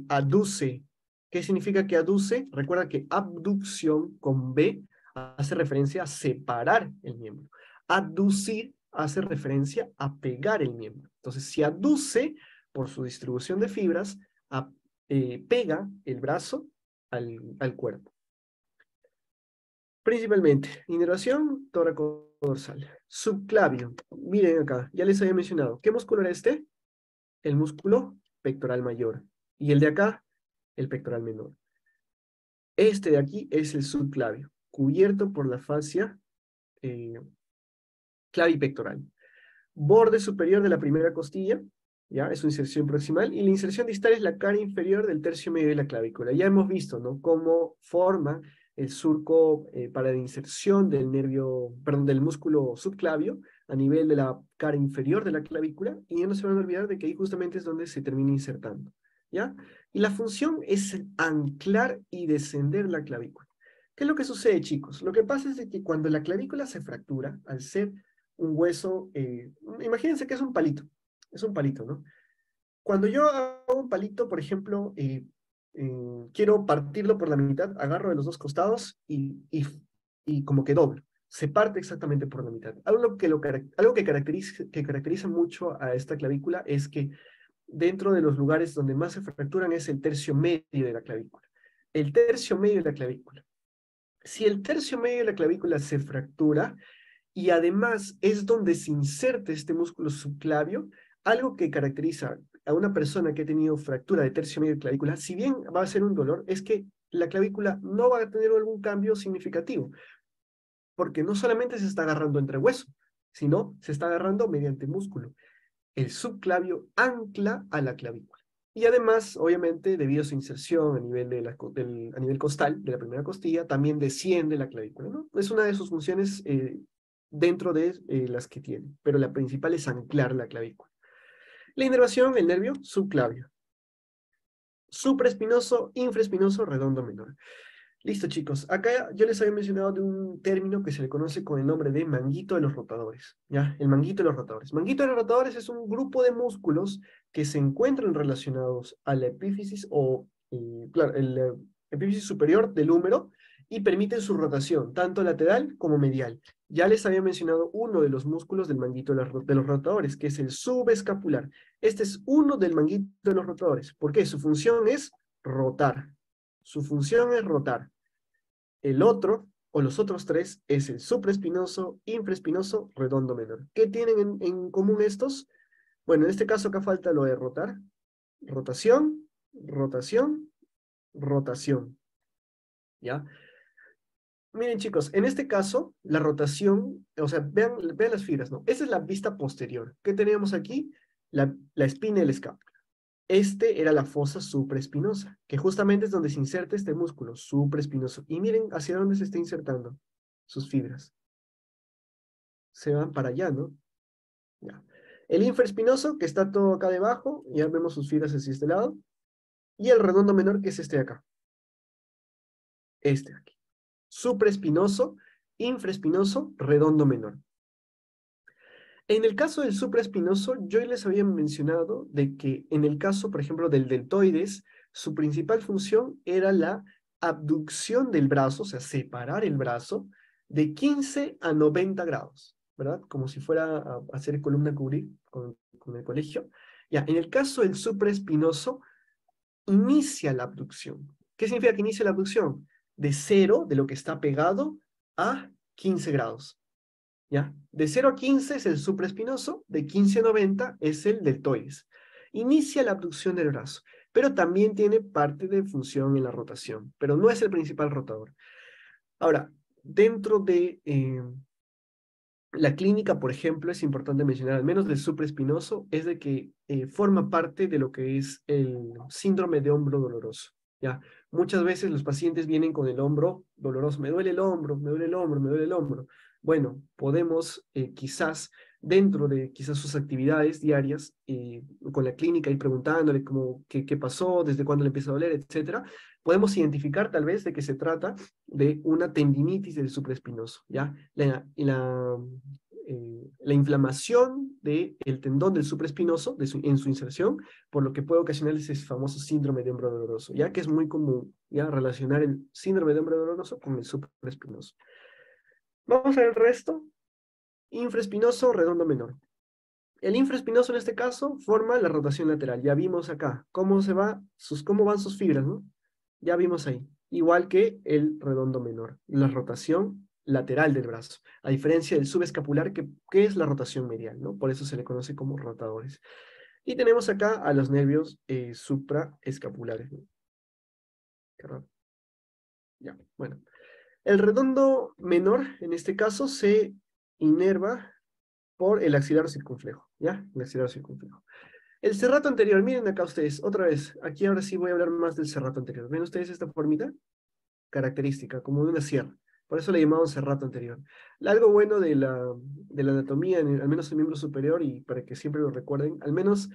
aduce. ¿Qué significa que aduce? Recuerda que abducción con B, hace referencia a separar el miembro. Aducir hace referencia a pegar el miembro. Entonces, si aduce, por su distribución de fibras, pega el brazo al cuerpo. Principalmente, inervación tóraco-dorsal. Subclavio. Miren acá, ya les había mencionado. ¿Qué músculo era este? El músculo pectoral mayor. Y el de acá, el pectoral menor. Este de aquí es el subclavio, cubierto por la fascia clavipectoral. Borde superior de la primera costilla, ¿ya? Es su inserción proximal, y la inserción distal es la cara inferior del tercio medio de la clavícula. Ya hemos visto, ¿no?, cómo forma el surco para la inserción del nervio, perdón, del músculo subclavio a nivel de la cara inferior de la clavícula, y ya no se van a olvidar de que ahí justamente es donde se termina insertando, ¿ya? Y la función es anclar y descender la clavícula. ¿Qué es lo que sucede, chicos? Lo que pasa es de que cuando la clavícula se fractura, al ser un hueso, imagínense que es un palito, ¿no? Cuando yo hago un palito, por ejemplo, quiero partirlo por la mitad, agarro de los dos costados y como que doblo. Se parte exactamente por la mitad. Algo que caracteriza mucho a esta clavícula es que dentro de los lugares donde más se fracturan es el tercio medio de la clavícula. El tercio medio de la clavícula. Si el tercio medio de la clavícula se fractura, y además es donde se inserta este músculo subclavio, algo que caracteriza a una persona que ha tenido fractura de tercio medio de clavícula, si bien va a ser un dolor, es que la clavícula no va a tener algún cambio significativo, porque no solamente se está agarrando entre hueso, sino se está agarrando mediante músculo. El subclavio ancla a la clavícula. Y además, obviamente, debido a su inserción a nivel, a nivel costal, de la primera costilla, también desciende la clavícula, ¿no? Es una de sus funciones dentro de las que tiene, pero la principal es anclar la clavícula. La inervación, el nervio subclavio. Supraespinoso, infraespinoso, redondo menor. Listo, chicos. Acá yo les había mencionado de un término que se le conoce con el nombre de manguito de los rotadores, ¿ya? El manguito de los rotadores. Manguito de los rotadores es un grupo de músculos que se encuentran relacionados a la epífisis o, claro, el epífisis superior del húmero y permiten su rotación, tanto lateral como medial. Ya les había mencionado uno de los músculos del manguito de los rotadores, que es el subescapular. Este es uno del manguito de los rotadores. ¿Por qué? Su función es rotar. Su función es rotar. El otro, o los otros tres, es el supraespinoso, infraespinoso, redondo menor. ¿Qué tienen en común estos? Bueno, en este caso acá falta lo de rotar. Rotación, rotación, rotación. ¿Ya? Miren, chicos, en este caso, la rotación, o sea, vean las fibras, ¿no? Esa es la vista posterior. ¿Qué tenemos aquí? La espina del escápula. Este era la fosa supraespinosa, que justamente es donde se inserta este músculo supraespinoso. Y miren hacia dónde se está insertando sus fibras. Se van para allá, ¿no? Ya. El infraespinoso, que está todo acá debajo, ya vemos sus fibras hacia este lado. Y el redondo menor, que es este de acá. Este de aquí. Supraespinoso, infraespinoso, redondo menor. En el caso del supraespinoso, yo les había mencionado de que en el caso, por ejemplo, del deltoides, su principal función era la abducción del brazo, o sea, separar el brazo de 15 a 90 grados, ¿verdad? Como si fuera a hacer columna cubrir con el colegio. Ya, en el caso del supraespinoso, inicia la abducción. ¿Qué significa que inicia la abducción? De 0, de lo que está pegado, a 15 grados. ¿Ya? De 0 a 15 es el supraespinoso, de 15 a 90 es el deltoides. Inicia la abducción del brazo, pero también tiene parte de función en la rotación, pero no es el principal rotador. Ahora, dentro de la clínica, por ejemplo, es importante mencionar, al menos del supraespinoso, es de que forma parte de lo que es el síndrome de hombro doloroso. ¿Ya? Muchas veces los pacientes vienen con el hombro doloroso, me duele el hombro, me duele el hombro, me duele el hombro. Bueno, podemos quizás, dentro de quizás sus actividades diarias, con la clínica, ir preguntándole cómo, qué pasó, desde cuándo le empieza a doler, etcétera, podemos identificar tal vez de que se trata de una tendinitis del supraespinoso, ¿ya? La inflamación del tendón del supraespinoso en su inserción, por lo que puede ocasionar ese famoso síndrome de hombro doloroso, ya que es muy común, ¿ya? Relacionar el síndrome de hombro doloroso con el supraespinoso. Vamos a ver el resto. Infraespinoso, redondo menor. El infraespinoso en este caso forma la rotación lateral. Ya vimos acá cómo van sus fibras, ¿no? Ya vimos ahí. Igual que el redondo menor, la rotación lateral del brazo. A diferencia del subescapular, que es la rotación medial, ¿no? Por eso se le conoce como rotadores. Y tenemos acá a los nervios supraescapulares, ¿no? Qué raro. Ya, bueno. El redondo menor, en este caso, se inerva por el axilar circunflejo, ¿ya? El axilar circunflejo. El serrato anterior, miren acá ustedes, otra vez, aquí ahora sí voy a hablar más del serrato anterior. ¿Ven ustedes esta formita? Característica, como de una sierra. Por eso le llamamos serrato anterior. Algo bueno de la anatomía, al menos en el miembro superior, y para que siempre lo recuerden, al menos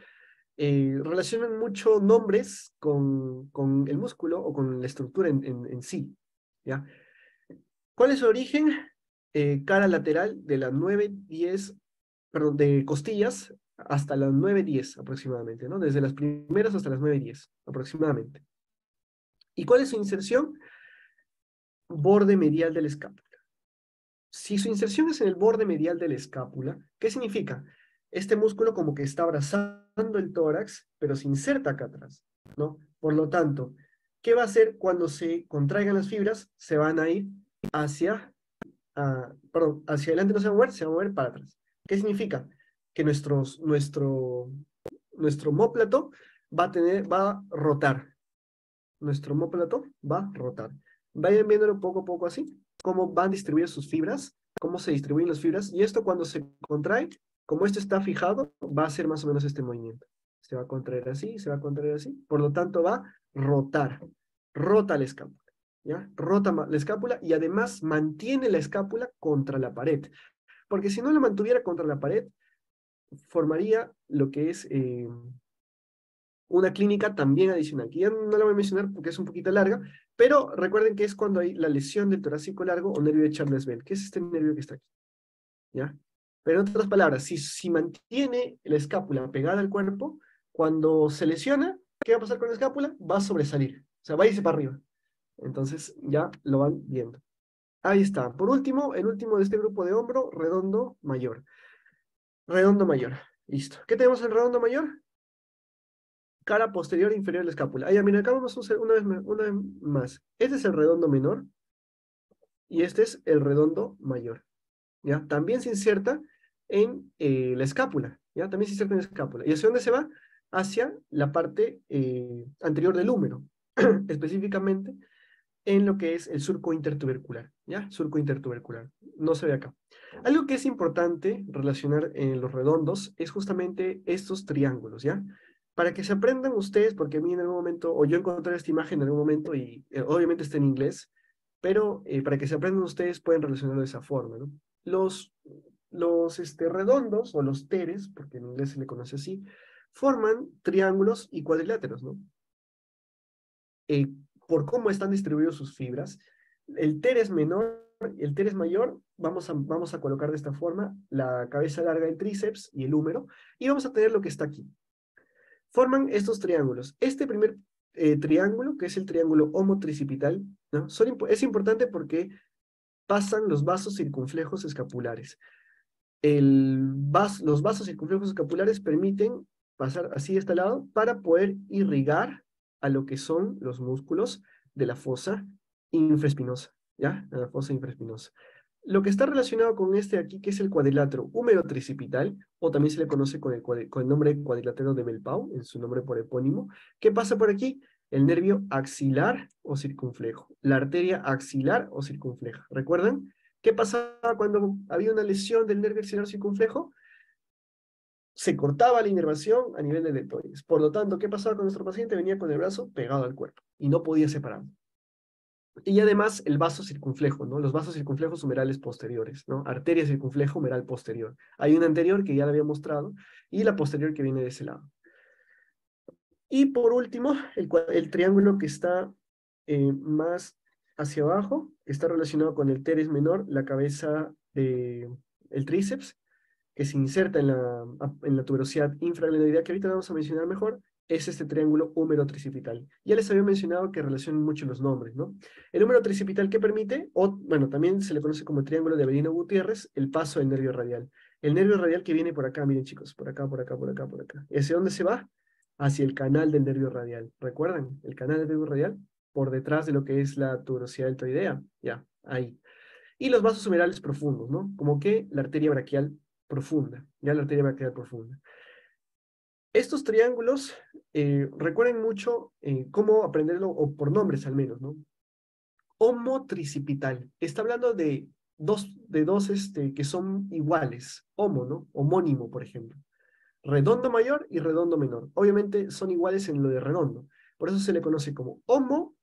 relacionan mucho nombres con el músculo o con la estructura en sí, ¿ya? ¿Cuál es su origen? Cara lateral de la 9-10, perdón, de costillas hasta las 9-10 aproximadamente, ¿no? Desde las primeras hasta las 9-10 aproximadamente. ¿Y cuál es su inserción? Borde medial de la escápula. Si su inserción es en el borde medial de la escápula, ¿qué significa? Este músculo como que está abrazando el tórax, pero se inserta acá atrás, ¿no? Por lo tanto, ¿qué va a hacer cuando se contraigan las fibras? Se van a ir hacia, perdón, hacia adelante, no se va a mover, se va a mover para atrás. ¿Qué significa? Que nuestro omóplato va a rotar. Nuestro omóplato va a rotar. Vayan viéndolo poco a poco así, cómo van distribuidas sus fibras, cómo se distribuyen las fibras, y esto cuando se contrae, como esto está fijado, va a hacer más o menos este movimiento. Se va a contraer así, se va a contraer así, por lo tanto va a rotar, rota la escápula, ¿ya? Rota la escápula y además mantiene la escápula contra la pared, porque si no la mantuviera contra la pared, formaría lo que es una clínica también adicional, que ya no la voy a mencionar porque es un poquito larga, pero recuerden que es cuando hay la lesión del torácico largo o nervio de Charles-Bell, que es este nervio que está aquí, ¿ya? Pero en otras palabras, si mantiene la escápula pegada al cuerpo, cuando se lesiona, ¿qué va a pasar con la escápula? Va a sobresalir, o sea, va a irse para arriba. Entonces ya lo van viendo. Ahí está. Por último, el último de este grupo de hombro, redondo mayor. Redondo mayor. Listo. ¿Qué tenemos en redondo mayor? Cara posterior inferior de la escápula. Ah, ya, mira, acá vamos a hacer una vez más. Este es el redondo menor y este es el redondo mayor. ¿Ya? También se inserta en la escápula. ¿Ya? También se inserta en la escápula. ¿Y hacia dónde se va? Hacia la parte anterior del húmero. Específicamente en lo que es el surco intertubercular. ¿Ya? Surco intertubercular. No se ve acá. Algo que es importante relacionar en los redondos es justamente estos triángulos, ¿ya? Para que se aprendan ustedes, porque a mí en algún momento, o yo encontré esta imagen en algún momento y obviamente está en inglés, pero para que se aprendan ustedes pueden relacionarlo de esa forma, ¿no? Los redondos, o los teres, porque en inglés se le conoce así, forman triángulos y cuadriláteros, ¿no? Eh, por cómo están distribuidos sus fibras. El teres menor, el teres mayor, vamos a colocar de esta forma la cabeza larga del tríceps y el húmero, y vamos a tener lo que está aquí. Forman estos triángulos. Este primer triángulo, que es el triángulo homotricipital, ¿no? Es importante porque pasan los vasos circunflejos escapulares. Los vasos circunflejos escapulares permiten pasar así de este lado para poder irrigar a lo que son los músculos de la fosa infraespinosa, ¿ya? A la fosa infraespinosa. Lo que está relacionado con este aquí, que es el cuadrilátero húmero-tricipital, o también se le conoce con el nombre de cuadrilátero de Bellpau, en su nombre por epónimo. ¿Qué pasa por aquí? El nervio axilar o circunflejo, la arteria axilar o circunfleja. ¿Recuerdan? ¿Qué pasaba cuando había una lesión del nervio axilar circunflejo? Se cortaba la inervación a nivel de deltoides. Por lo tanto, ¿qué pasaba con nuestro paciente? Venía con el brazo pegado al cuerpo y no podía separarlo. Y además el vaso circunflejo, ¿no? Los vasos circunflejos humerales posteriores, ¿no? Arteria circunflejo humeral posterior. Hay una anterior que ya la había mostrado y la posterior que viene de ese lado. Y por último, el triángulo que está más hacia abajo, que está relacionado con el teres menor, la cabeza del tríceps, que se inserta en la tuberosidad infraglenoidea, que ahorita vamos a mencionar mejor, es este triángulo húmero-tricipital. Ya les había mencionado que relacionan mucho los nombres, ¿no? El húmero-tricipital, ¿qué permite? O, bueno, también se le conoce como triángulo de Avelino-Gutiérrez, el paso del nervio radial. El nervio radial que viene por acá, miren chicos, por acá, por acá, por acá, por acá. ¿Hacia dónde se va? Hacia el canal del nervio radial. ¿Recuerdan? El canal del nervio radial, por detrás de lo que es la tuberosidad deltoidea. Ya, ahí. Y los vasos humerales profundos, ¿no? Como que la arteria braquial profunda, ya la arteria braquial profunda. Estos triángulos, recuerden mucho cómo aprenderlo, o por nombres al menos, ¿no? Homotricipital. Está hablando de dos que son iguales. Homo, ¿no? Homónimo, por ejemplo. Redondo mayor y redondo menor. Obviamente son iguales en lo de redondo. Por eso se le conoce como homo.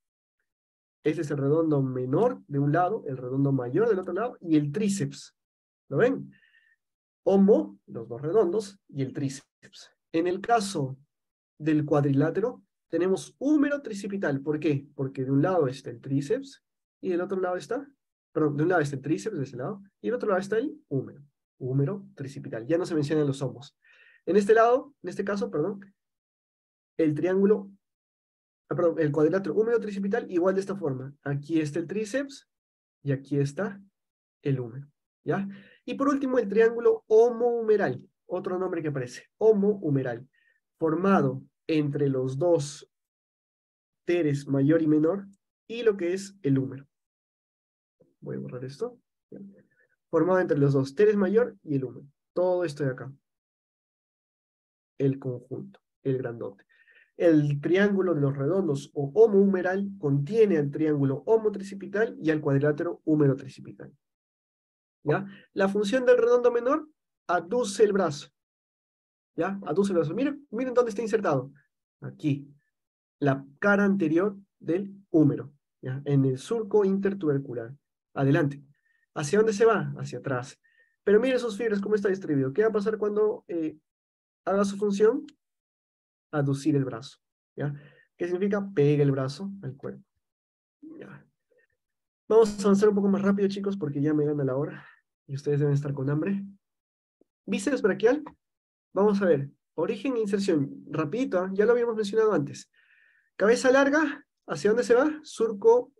Este es el redondo menor de un lado, el redondo mayor del otro lado, y el tríceps. ¿Lo ven? Homo, los dos redondos, y el tríceps. En el caso del cuadrilátero, tenemos húmero tricipital. ¿Por qué? Porque de un lado está el tríceps, y del otro lado está, perdón, de un lado está el tríceps, de ese lado, y del otro lado está el húmero. Húmero tricipital. Ya no se mencionan los homos. En este lado, en este caso, perdón, el triángulo, perdón, el cuadrilátero húmero tricipital, igual de esta forma. Aquí está el tríceps, y aquí está el húmero. ¿Ya? Y por último, el triángulo homohumeral, otro nombre que aparece, homohumeral, formado entre los dos teres mayor y menor, y lo que es el húmero. Voy a borrar esto. ¿Ya? Formado entre los dos teres mayor y el húmero. Todo esto de acá. El conjunto, el grandote. El triángulo de los redondos o homohumeral contiene al triángulo homotricipital y al cuadrilátero húmero-tricipital. ¿Ya? La función del redondo menor, aduce el brazo. ¿Ya? Aduce el brazo. Miren, miren dónde está insertado. Aquí. La cara anterior del húmero. ¿Ya? En el surco intertubercular. Adelante. ¿Hacia dónde se va? Hacia atrás. Pero miren sus fibras, cómo está distribuido. ¿Qué va a pasar cuando haga su función? Aducir el brazo. ¿Ya? ¿Qué significa? Pega el brazo al cuerpo. ¿Ya? Vamos a avanzar un poco más rápido, chicos, porque ya me gana la hora. Y ustedes deben estar con hambre. Bíceps braquial. Vamos a ver. Origen e inserción. Rapidito, ¿eh? Ya lo habíamos mencionado antes. Cabeza larga, ¿hacia dónde se va? Surco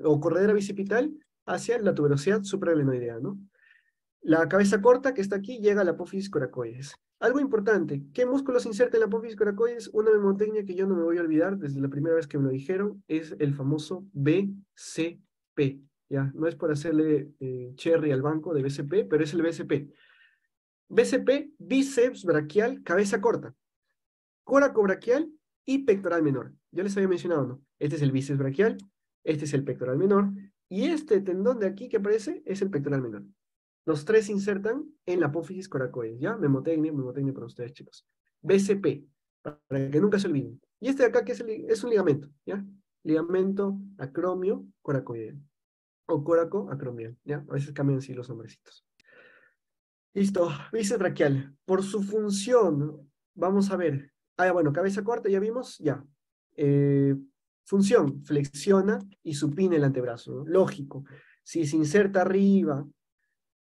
o corredera bicipital hacia la tuberosidad supraglenoidea, ¿no? La cabeza corta que está aquí llega a la apófisis coracoides. Algo importante, ¿qué músculo se inserta en la apófisis coracoides? Una mnemotecnia que yo no me voy a olvidar desde la primera vez que me lo dijeron, es el famoso BCP. ¿Ya? No es por hacerle cherry al banco de BCP, pero es el BCP. BCP, bíceps braquial, cabeza corta. Coracobraquial y pectoral menor. Ya les había mencionado, ¿no? Este es el bíceps braquial, este es el pectoral menor, y este tendón de aquí que aparece es el pectoral menor. Los tres se insertan en la apófisis coracoides, ¿ya? Memotecnia para ustedes, chicos. BCP, para que nunca se olviden. Y este de acá, que es un ligamento, ¿ya? Ligamento acromio coracoideo. O coraco-acromial, ¿ya? A veces cambian así los nombrecitos. Listo, bíceps braquial. Por su función, vamos a ver. Ah, bueno, cabeza corta, ya vimos, ya. Función, flexiona y supina el antebrazo, ¿no? Lógico. Si se inserta arriba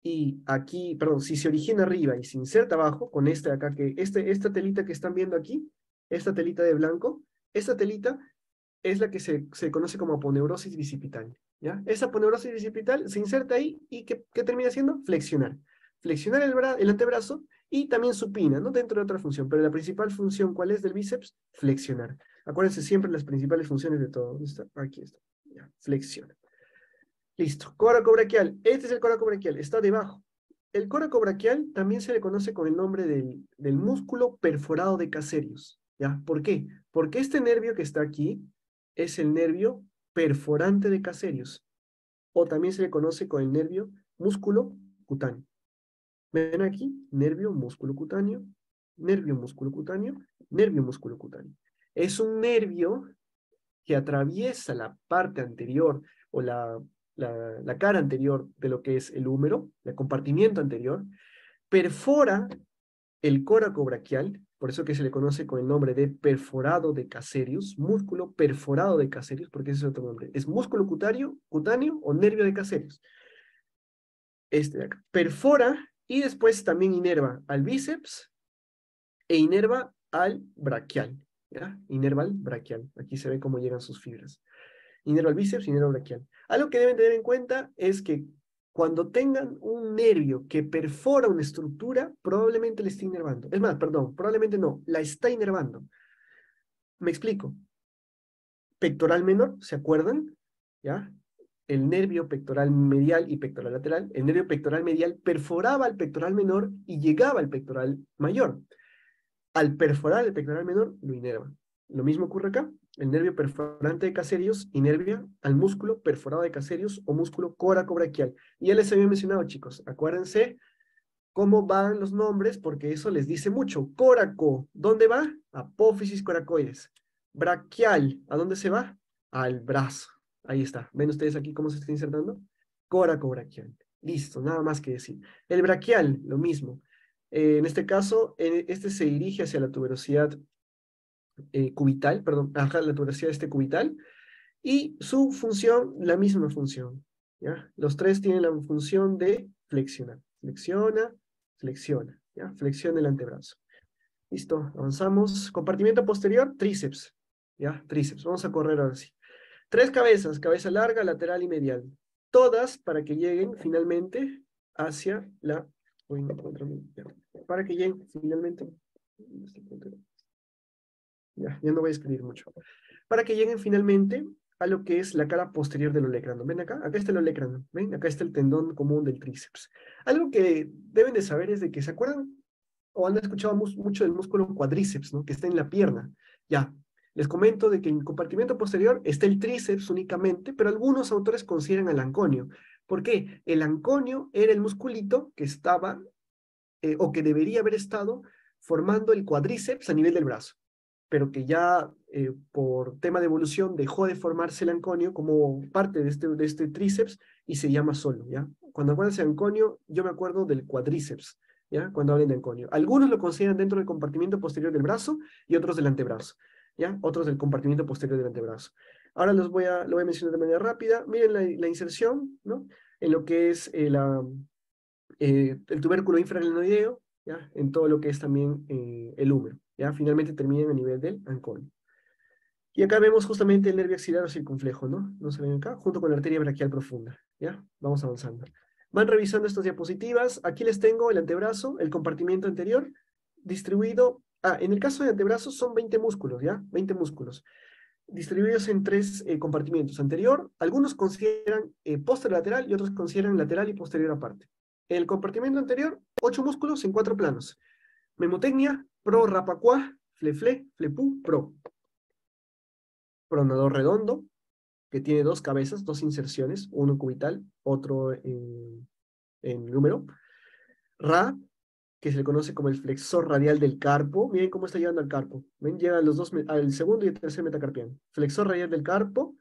y aquí, perdón, si se origina arriba y se inserta abajo, con esta de acá, esta telita que están viendo aquí, esta telita de blanco, esta telita es la que se conoce como aponeurosis bicipital, ¿ya? Esa aponeurosis bicipital se inserta ahí y ¿qué termina haciendo? Flexionar. Flexionar el antebrazo y también supina, ¿no? Dentro de otra función, pero la principal función, ¿cuál es del bíceps? Flexionar. Acuérdense siempre las principales funciones de todo. ¿Dónde está? Aquí está. Ya, flexiona. Listo. Coracobraquial. Este es el coracobraquial, está debajo. El coracobraquial también se le conoce con el nombre del músculo perforado de Caserius, ¿ya? ¿Por qué? Porque este nervio que está aquí es el nervio perforante de Caserius, o también se le conoce con el nervio músculo cutáneo. ¿Ven aquí? Nervio músculo cutáneo, nervio músculo cutáneo, nervio músculo cutáneo. Es un nervio que atraviesa la parte anterior o la cara anterior de lo que es el húmero, el compartimiento anterior, perfora el coracobraquial, por eso que se le conoce con el nombre de perforado de Caserius, músculo perforado de Caserius, porque ese es otro nombre. Es músculo cutáneo o nervio de Caserius. Este de acá. Perfora y después también inerva al bíceps e inerva al braquial, ¿ya? Inerval braquial. Aquí se ve cómo llegan sus fibras. Inerva al bíceps, inerva braquial. Algo que deben tener en cuenta es que cuando tengan un nervio que perfora una estructura, probablemente le esté inervando. Es más, perdón, probablemente no, la está inervando. Me explico. Pectoral menor, ¿se acuerdan? ¿Ya? El nervio pectoral medial y pectoral lateral. El nervio pectoral medial perforaba el pectoral menor y llegaba al pectoral mayor. Al perforar el pectoral menor, lo inerva. Lo mismo ocurre acá. El nervio perforante de Caserius inervia al músculo perforado de Caserius o músculo coracobraquial. Y ya les había mencionado, chicos, acuérdense cómo van los nombres, porque eso les dice mucho. Coraco, ¿dónde va? Apófisis coracoides. Braquial, ¿a dónde se va? Al brazo. Ahí está. ¿Ven ustedes aquí cómo se está insertando? Coracobraquial. Listo, nada más que decir. El braquial, lo mismo. En este caso, este se dirige hacia la tuberosidad cubital, perdón, ajá, la tuberosidad cubital, y su función, la misma función, ¿ya? Los tres tienen la función de flexionar. Flexiona, flexiona, ¿ya? Flexiona el antebrazo. Listo, avanzamos. Compartimiento posterior, tríceps, ¿ya? Tríceps. Vamos a correr ahora sí. Tres cabezas, cabeza larga, lateral y medial. Todas para que lleguen finalmente hacia la... Uy, no encuentro para que lleguen finalmente... Ya no voy a escribir mucho. Para que lleguen finalmente a lo que es la cara posterior del olecrano. ¿Ven acá? Acá está el olecrano. ¿Ven? Acá está el tendón común del tríceps. Algo que deben de saber es de que, ¿se acuerdan o han escuchado mucho del músculo cuadríceps, ¿no? Que está en la pierna? Ya. Les comento de que en el compartimento posterior está el tríceps únicamente, pero algunos autores consideran al anconio. ¿Por qué? El anconio era el musculito que estaba, o que debería haber estado, formando el cuadríceps a nivel del brazo, pero que ya por tema de evolución dejó de formarse el anconio como parte de este tríceps y se llama solo, ¿ya? Cuando acuérdense de anconio, yo me acuerdo del cuadríceps, ¿ya? Cuando hablen de anconio. Algunos lo consideran dentro del compartimento posterior del brazo y otros del antebrazo, ¿ya? Otros del compartimento posterior del antebrazo. Ahora lo voy a mencionar de manera rápida. Miren la inserción, ¿no? En lo que es el tubérculo infrarelenoideo, ¿ya? En todo lo que es también el húmero, ¿ya? Finalmente terminan a nivel del anconio. Y acá vemos justamente el nervio axilar o circunflejo, ¿no? ¿No se ven acá? Junto con la arteria braquial profunda, ¿ya? Vamos avanzando. Van revisando estas diapositivas. Aquí les tengo el antebrazo, el compartimiento anterior, distribuido... Ah, en el caso de antebrazo son 20 músculos, ¿ya? 20 músculos. Distribuidos en tres compartimientos. Anterior, algunos consideran posterolateral y otros consideran lateral y posterior aparte. En el compartimento anterior, 8 músculos en 4 planos. Memotecnia, pro, rapacuá, flefle, flepú, pro. Pronador redondo, que tiene dos cabezas, dos inserciones, uno cubital, otro en número. Ra, que se le conoce como el flexor radial del carpo. Miren cómo está llegando al carpo. ¿Ven? Llega a los dos, al segundo y el tercer metacarpiano. Flexor radial del carpo.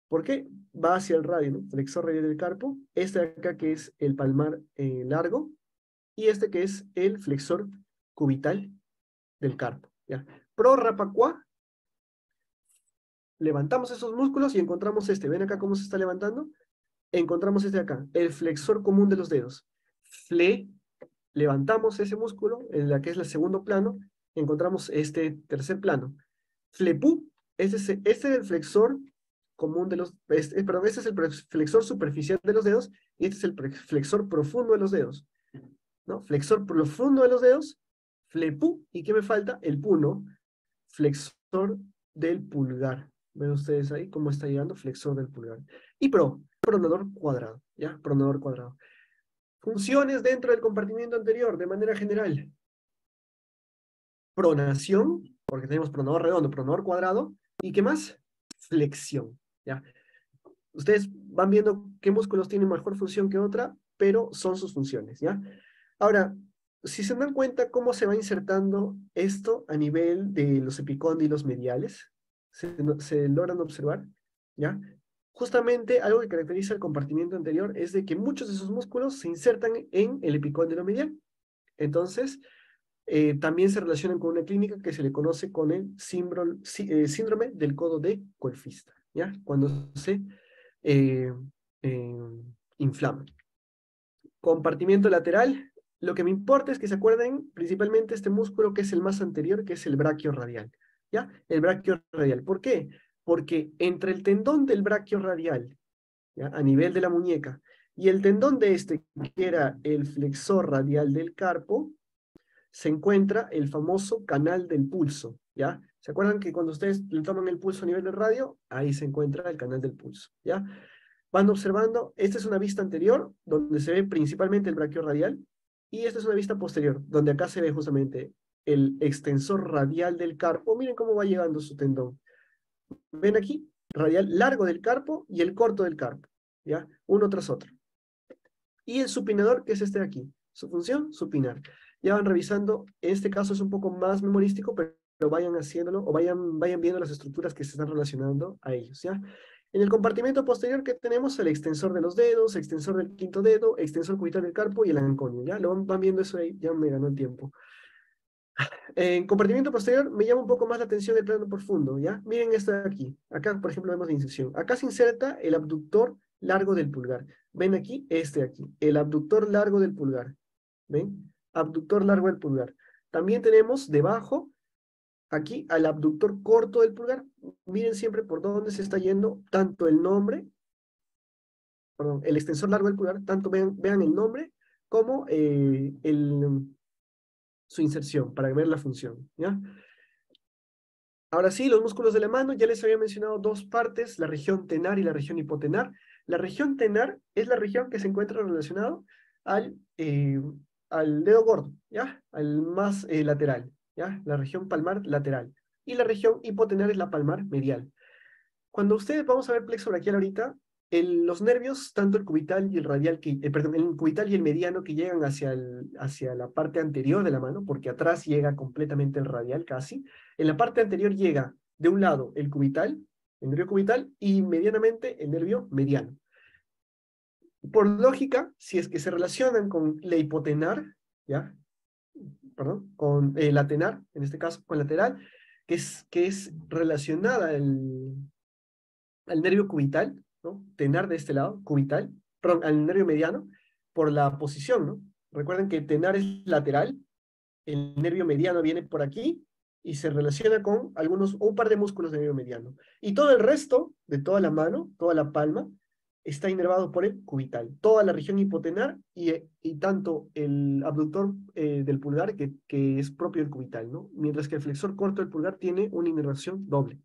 ¿Por qué? Va hacia el radio, ¿no? Flexor radial del carpo. Este de acá que es el palmar largo. Y este que es el flexor cubital del carpo. ¿Ya? Prorrapacuá. Levantamos esos músculos y encontramos este. ¿Ven acá cómo se está levantando? Encontramos este de acá, el flexor común de los dedos. Fle, levantamos ese músculo, en la que es el segundo plano, encontramos este tercer plano. Flepú, este es el flexor común de los, perdón, este es el flexor superficial de los dedos, y este es el flexor profundo de los dedos. ¿No? Flexor profundo de los dedos, flepú, ¿y qué me falta? El puno, flexor del pulgar. ¿Ven ustedes ahí cómo está llegando? Flexor del pulgar. Y pronador cuadrado, ¿ya? Pronador cuadrado. Funciones dentro del compartimiento anterior, de manera general. Pronación, porque tenemos pronador redondo, pronador cuadrado. ¿Y qué más? Flexión, ¿ya? Ustedes van viendo qué músculos tienen mejor función que otra, pero son sus funciones, ¿ya? Ahora, si se dan cuenta cómo se va insertando esto a nivel de los epicóndilos mediales, se logran observar, ¿ya? Justamente algo que caracteriza el compartimiento anterior es de que muchos de esos músculos se insertan en el epicóndilo medial. Entonces, también se relacionan con una clínica que se le conoce con el síndrome del codo de Colfista, ¿ya? Cuando se eh, inflama. Compartimiento lateral, lo que me importa es que se acuerden principalmente este músculo que es el más anterior, que es el braquiorradial, ¿ya? El braquiorradial. ¿Por qué? Porque entre el tendón del braquiorradial, ¿ya? A nivel de la muñeca, y el tendón de este, que era el flexor radial del carpo, se encuentra el famoso canal del pulso, ¿ya? ¿Se acuerdan que cuando ustedes le toman el pulso a nivel del radio? Ahí se encuentra el canal del pulso, ¿ya? Van observando, esta es una vista anterior, donde se ve principalmente el braquiorradial, y esta es una vista posterior, donde acá se ve justamente el extensor radial del carpo. Miren cómo va llegando su tendón. ¿Ven aquí? Radial largo del carpo y el corto del carpo, ¿ya? Uno tras otro. Y el supinador, que es este de aquí. Su función, supinar. Ya van revisando, en este caso es un poco más memorístico, pero vayan haciéndolo o vayan viendo las estructuras que se están relacionando a ellos, ¿ya? En el compartimento posterior que tenemos el extensor de los dedos, extensor del quinto dedo, extensor cubital del carpo y el anconio, ¿ya? Lo van viendo eso ahí, ya me ganó el tiempo. En compartimiento posterior me llama un poco más la atención el plano profundo, ¿ya? Miren esto de aquí. Acá, por ejemplo, vemos la inserción. Acá se inserta el abductor largo del pulgar. ¿Ven aquí? Este de aquí. El abductor largo del pulgar. ¿Ven? Abductor largo del pulgar. También tenemos debajo, aquí, al abductor corto del pulgar. Miren siempre por dónde se está yendo tanto el nombre, perdón, el extensor largo del pulgar, tanto vean el nombre como su inserción para ver la función, ¿ya? Ahora sí, los músculos de la mano, ya les había mencionado dos partes, la región tenar y la región hipotenar. La región tenar es la región que se encuentra relacionado al dedo gordo, ¿ya? Al más lateral, ¿ya? La región palmar lateral. Y la región hipotenar es la palmar medial. Cuando ustedes, vamos a ver plexo braquial ahorita, los nervios, tanto el cubital y el radial, perdón, el cubital y el mediano que llegan hacia la parte anterior de la mano, porque atrás llega completamente el radial casi, en la parte anterior llega de un lado el cubital, el nervio cubital, y medianamente el nervio mediano. Por lógica, si es que se relacionan con la hipotenar, ¿ya? Perdón, con la tenar, en este caso con lateral, que es relacionada al nervio cubital, ¿no? Tenar de este lado, cubital, perdón, al nervio mediano, por la posición, ¿no? Recuerden que tenar es lateral, el nervio mediano viene por aquí y se relaciona con un par de músculos del nervio mediano. Y todo el resto de toda la mano, toda la palma, está inervado por el cubital. Toda la región hipotenar y tanto el abductor del pulgar, que es propio del cubital, ¿no? Mientras que el flexor corto del pulgar tiene una inervación doble.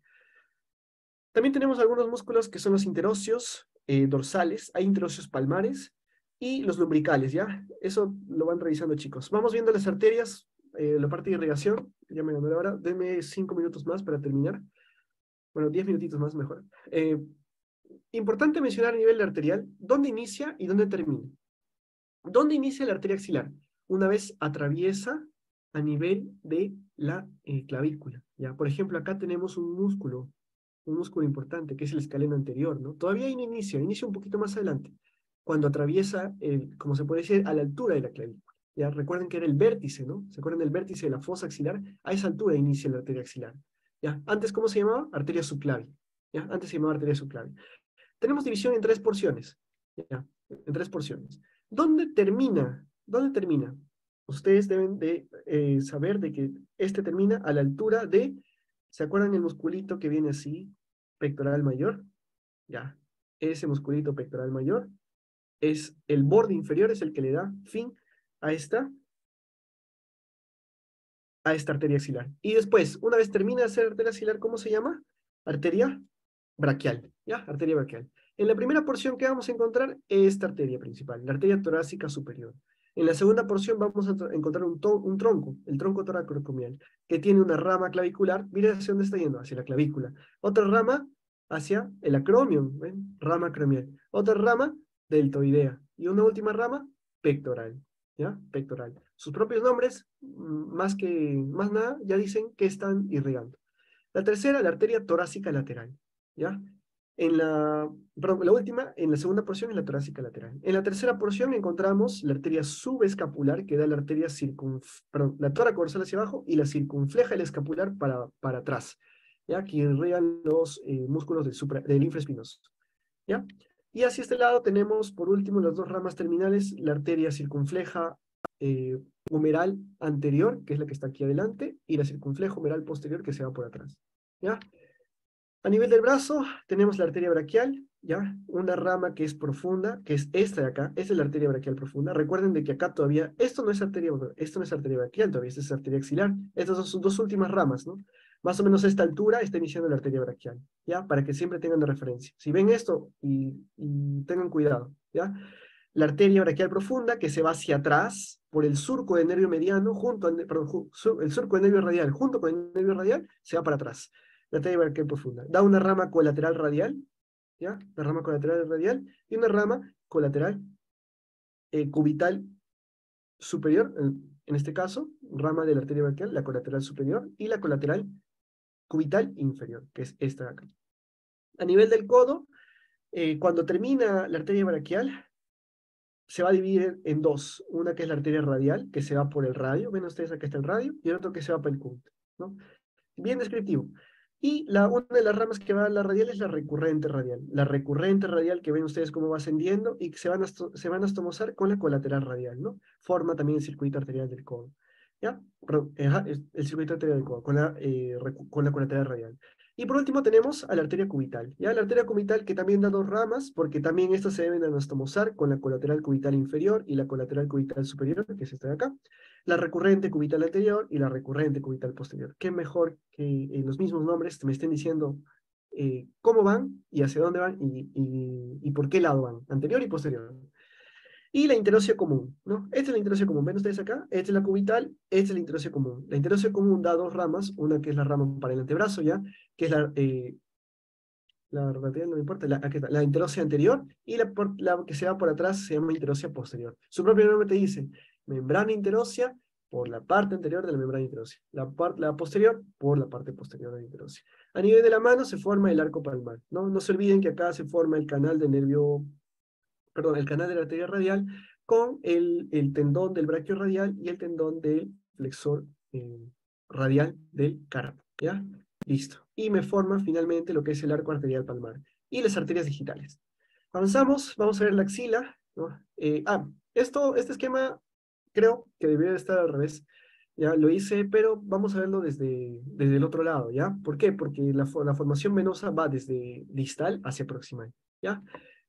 También tenemos algunos músculos que son los interóseos dorsales, hay interóseos palmares y los lumbricales, ¿ya? Eso lo van revisando, chicos. Vamos viendo las arterias, la parte de irrigación, ya me ganó la hora, denme 5 minutos más para terminar. Bueno, 10 minutitos más mejor. Importante mencionar a nivel arterial, ¿dónde inicia y dónde termina? ¿Dónde inicia la arteria axilar? Una vez atraviesa a nivel de la clavícula, ¿ya? Por ejemplo, acá tenemos un músculo importante, que es el escaleno anterior, ¿no? Todavía hay un inicia un poquito más adelante, cuando atraviesa, como se puede decir, a la altura de la clavícula. Ya recuerden que era el vértice, ¿no? ¿Se acuerdan del vértice de la fosa axilar? A esa altura inicia la arteria axilar. ¿Ya? Antes, ¿cómo se llamaba? Arteria subclavia. ¿Ya? Antes se llamaba arteria subclavia. Tenemos división en 3 porciones. ¿Ya? En 3 porciones. ¿Dónde termina? ¿Dónde termina? Ustedes deben de saber de que este termina a la altura de, ¿se acuerdan el musculito que viene así? Pectoral mayor, ya, ese musculito pectoral mayor es el borde inferior, es el que le da fin a esta arteria axilar. Y después, una vez termina de ser arteria axilar, ¿cómo se llama? Arteria braquial, ¿ya? Arteria braquial. En la primera porción que vamos a encontrar esta arteria principal, la arteria torácica superior. En la segunda porción vamos a encontrar un tronco, el tronco toracoacromial, que tiene una rama clavicular. Mira hacia dónde está yendo, hacia la clavícula. Otra rama hacia el acromion, ¿ven? Rama acromial. Otra rama deltoidea. Y una última rama pectoral, ¿ya? Pectoral. Sus propios nombres, más nada, ya dicen que están irrigando. La tercera, la arteria torácica lateral, ¿ya? Perdón, la última, en la segunda porción, es la torácica lateral. En la tercera porción encontramos la arteria subescapular, que da la arteria la tóraco dorsal hacia abajo y la circunfleja el escapular para atrás, ¿ya? Que irrigan los músculos del infraespinoso, ¿ya? Y hacia este lado tenemos, por último, las dos ramas terminales, la arteria circunfleja humeral anterior, que es la que está aquí adelante, y la circunflejo humeral posterior, que se va por atrás. ¿Ya? A nivel del brazo, tenemos la arteria braquial, ¿ya? Una rama que es profunda, que es esta de acá, esta es la arteria braquial profunda. Recuerden de que acá todavía, esto no es arteria braquial todavía, esta es arteria axilar. Estas son sus dos últimas ramas, ¿no? Más o menos a esta altura está iniciando la arteria braquial, ¿ya? Para que siempre tengan de referencia. Si ven esto, y tengan cuidado, ¿ya? La arteria braquial profunda que se va hacia atrás por el surco del nervio mediano, el surco del nervio radial junto con el nervio radial, se va para atrás. La arteria braquial profunda. Da una rama colateral radial, ¿ya? La rama colateral radial y una rama colateral cubital superior, en este caso, rama de la arteria braquial, la colateral superior, y la colateral cubital inferior, que es esta de acá. A nivel del codo, cuando termina la arteria braquial, se va a dividir en dos. Una que es la arteria radial, que se va por el radio. Ven ustedes, acá está el radio, y el otro que se va por el cúbito, ¿no? Bien descriptivo. Y una de las ramas que va a la radial es la recurrente radial. La recurrente radial que ven ustedes cómo va ascendiendo y que se van a astomosar con la colateral radial, ¿no? Forma también el circuito arterial del codo. ¿Ya? Perdón, el circuito arterial del codo con la colateral radial. Y por último tenemos a la arteria cubital. ¿Ya? La arteria cubital que también da dos ramas, porque también estas se deben anastomosar con la colateral cubital inferior y la colateral cubital superior, que es esta de acá. La recurrente cubital anterior y la recurrente cubital posterior. Qué mejor que en los mismos nombres me estén diciendo cómo van y hacia dónde van y por qué lado van, anterior y posterior. Y la interocio común, ¿no? Esta es la interocio común. ¿Ven ustedes acá? Esta es la cubital, esta es la interocio común. La interocio común da dos ramas, una que es la rama para el antebrazo, ¿ya? Que es la radial no me importa, aquí está, la interocia anterior, y la que se va por atrás se llama interocia posterior. Su propio nombre te dice, membrana interocia por la parte anterior de la membrana interocia. La posterior por la parte posterior de la interocia. A nivel de la mano se forma el arco palmar, ¿no? No se olviden que acá se forma el canal del nervio, perdón, el canal de la arteria radial con el tendón del braquio radial y el tendón del flexor radial del carpo, ¿ya? Listo. Y me forma finalmente lo que es el arco arterial palmar y las arterias digitales. Avanzamos, vamos a ver la axila, ¿no? Este esquema creo que debería estar al revés. Ya lo hice, pero vamos a verlo desde el otro lado, ¿ya? ¿Por qué? Porque la formación venosa va desde distal hacia proximal, ¿ya?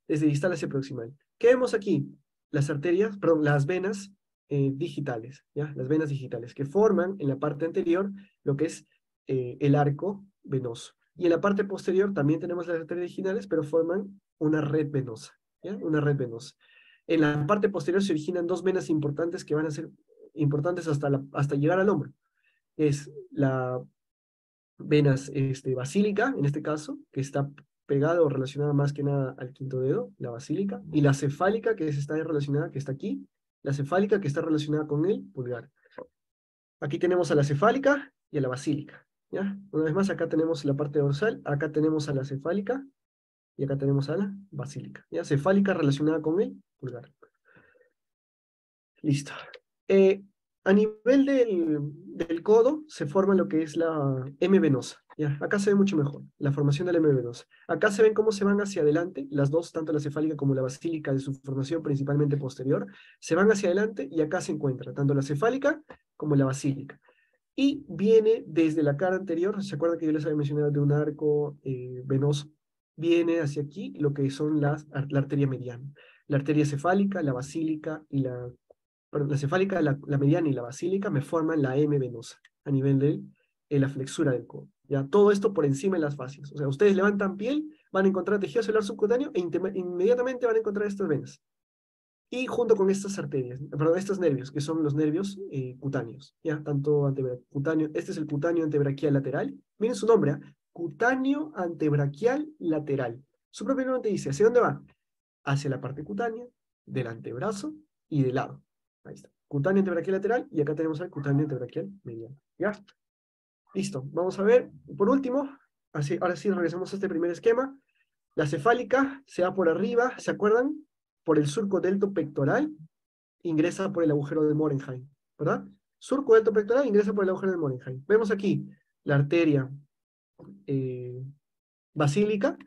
Desde distal hacia proximal. ¿Qué vemos aquí? Las arterias, perdón, las venas digitales, ¿ya? Las venas digitales, que forman en la parte anterior lo que es el arco venoso. Y en la parte posterior también tenemos las arterias digitales, pero forman una red venosa, ¿ya? Una red venosa. En la parte posterior se originan dos venas importantes que van a ser importantes hasta llegar al hombro. Es la vena basílica, en este caso, que está pegada o relacionada más que nada al quinto dedo, la basílica, y la cefálica, que está relacionada, que está aquí, la cefálica, que está relacionada con el pulgar. Aquí tenemos a la cefálica y a la basílica, ¿ya? Una vez más, acá tenemos la parte dorsal, acá tenemos a la cefálica, y acá tenemos a la basílica, ¿ya? Cefálica relacionada con el pulgar. Listo. A nivel del codo se forma lo que es la M venosa. ¿Ya? Acá se ve mucho mejor, la formación de la M venosa. Acá se ven cómo se van hacia adelante, las dos, tanto la cefálica como la basílica de su formación principalmente posterior, se van hacia adelante y acá se encuentra tanto la cefálica como la basílica. Y viene desde la cara anterior, ¿se acuerdan que yo les había mencionado de un arco venoso? Viene hacia aquí lo que son la arteria mediana. La arteria cefálica, la basílica y la cefálica, la mediana y la basílica me forman la M venosa a nivel de la flexura del codo. ¿Ya? Todo esto por encima de las fascias. O sea, ustedes levantan piel, van a encontrar tejido celular subcutáneo e inmediatamente van a encontrar estas venas. Y junto con estas arterias, perdón, estos nervios, que son los nervios cutáneos, ¿ya? Tanto cutáneo, este es el cutáneo antebraquial lateral. Miren su nombre, ¿eh? Cutáneo antebraquial lateral. Su propio nombre te dice, ¿hacia dónde va? Hacia la parte cutánea, del antebrazo y del lado. Ahí está. Cutáneo antebraquial lateral y acá tenemos el cutáneo antebraquial mediano. ¿Ya? Listo. Vamos a ver, por último, ahora sí regresamos a este primer esquema. La cefálica se va por arriba, ¿se acuerdan? Por el surco delto pectoral, ingresa por el agujero de Morenheim, ¿verdad? Surco delto pectoral ingresa por el agujero de Morenheim. Vemos aquí la arteria basílica,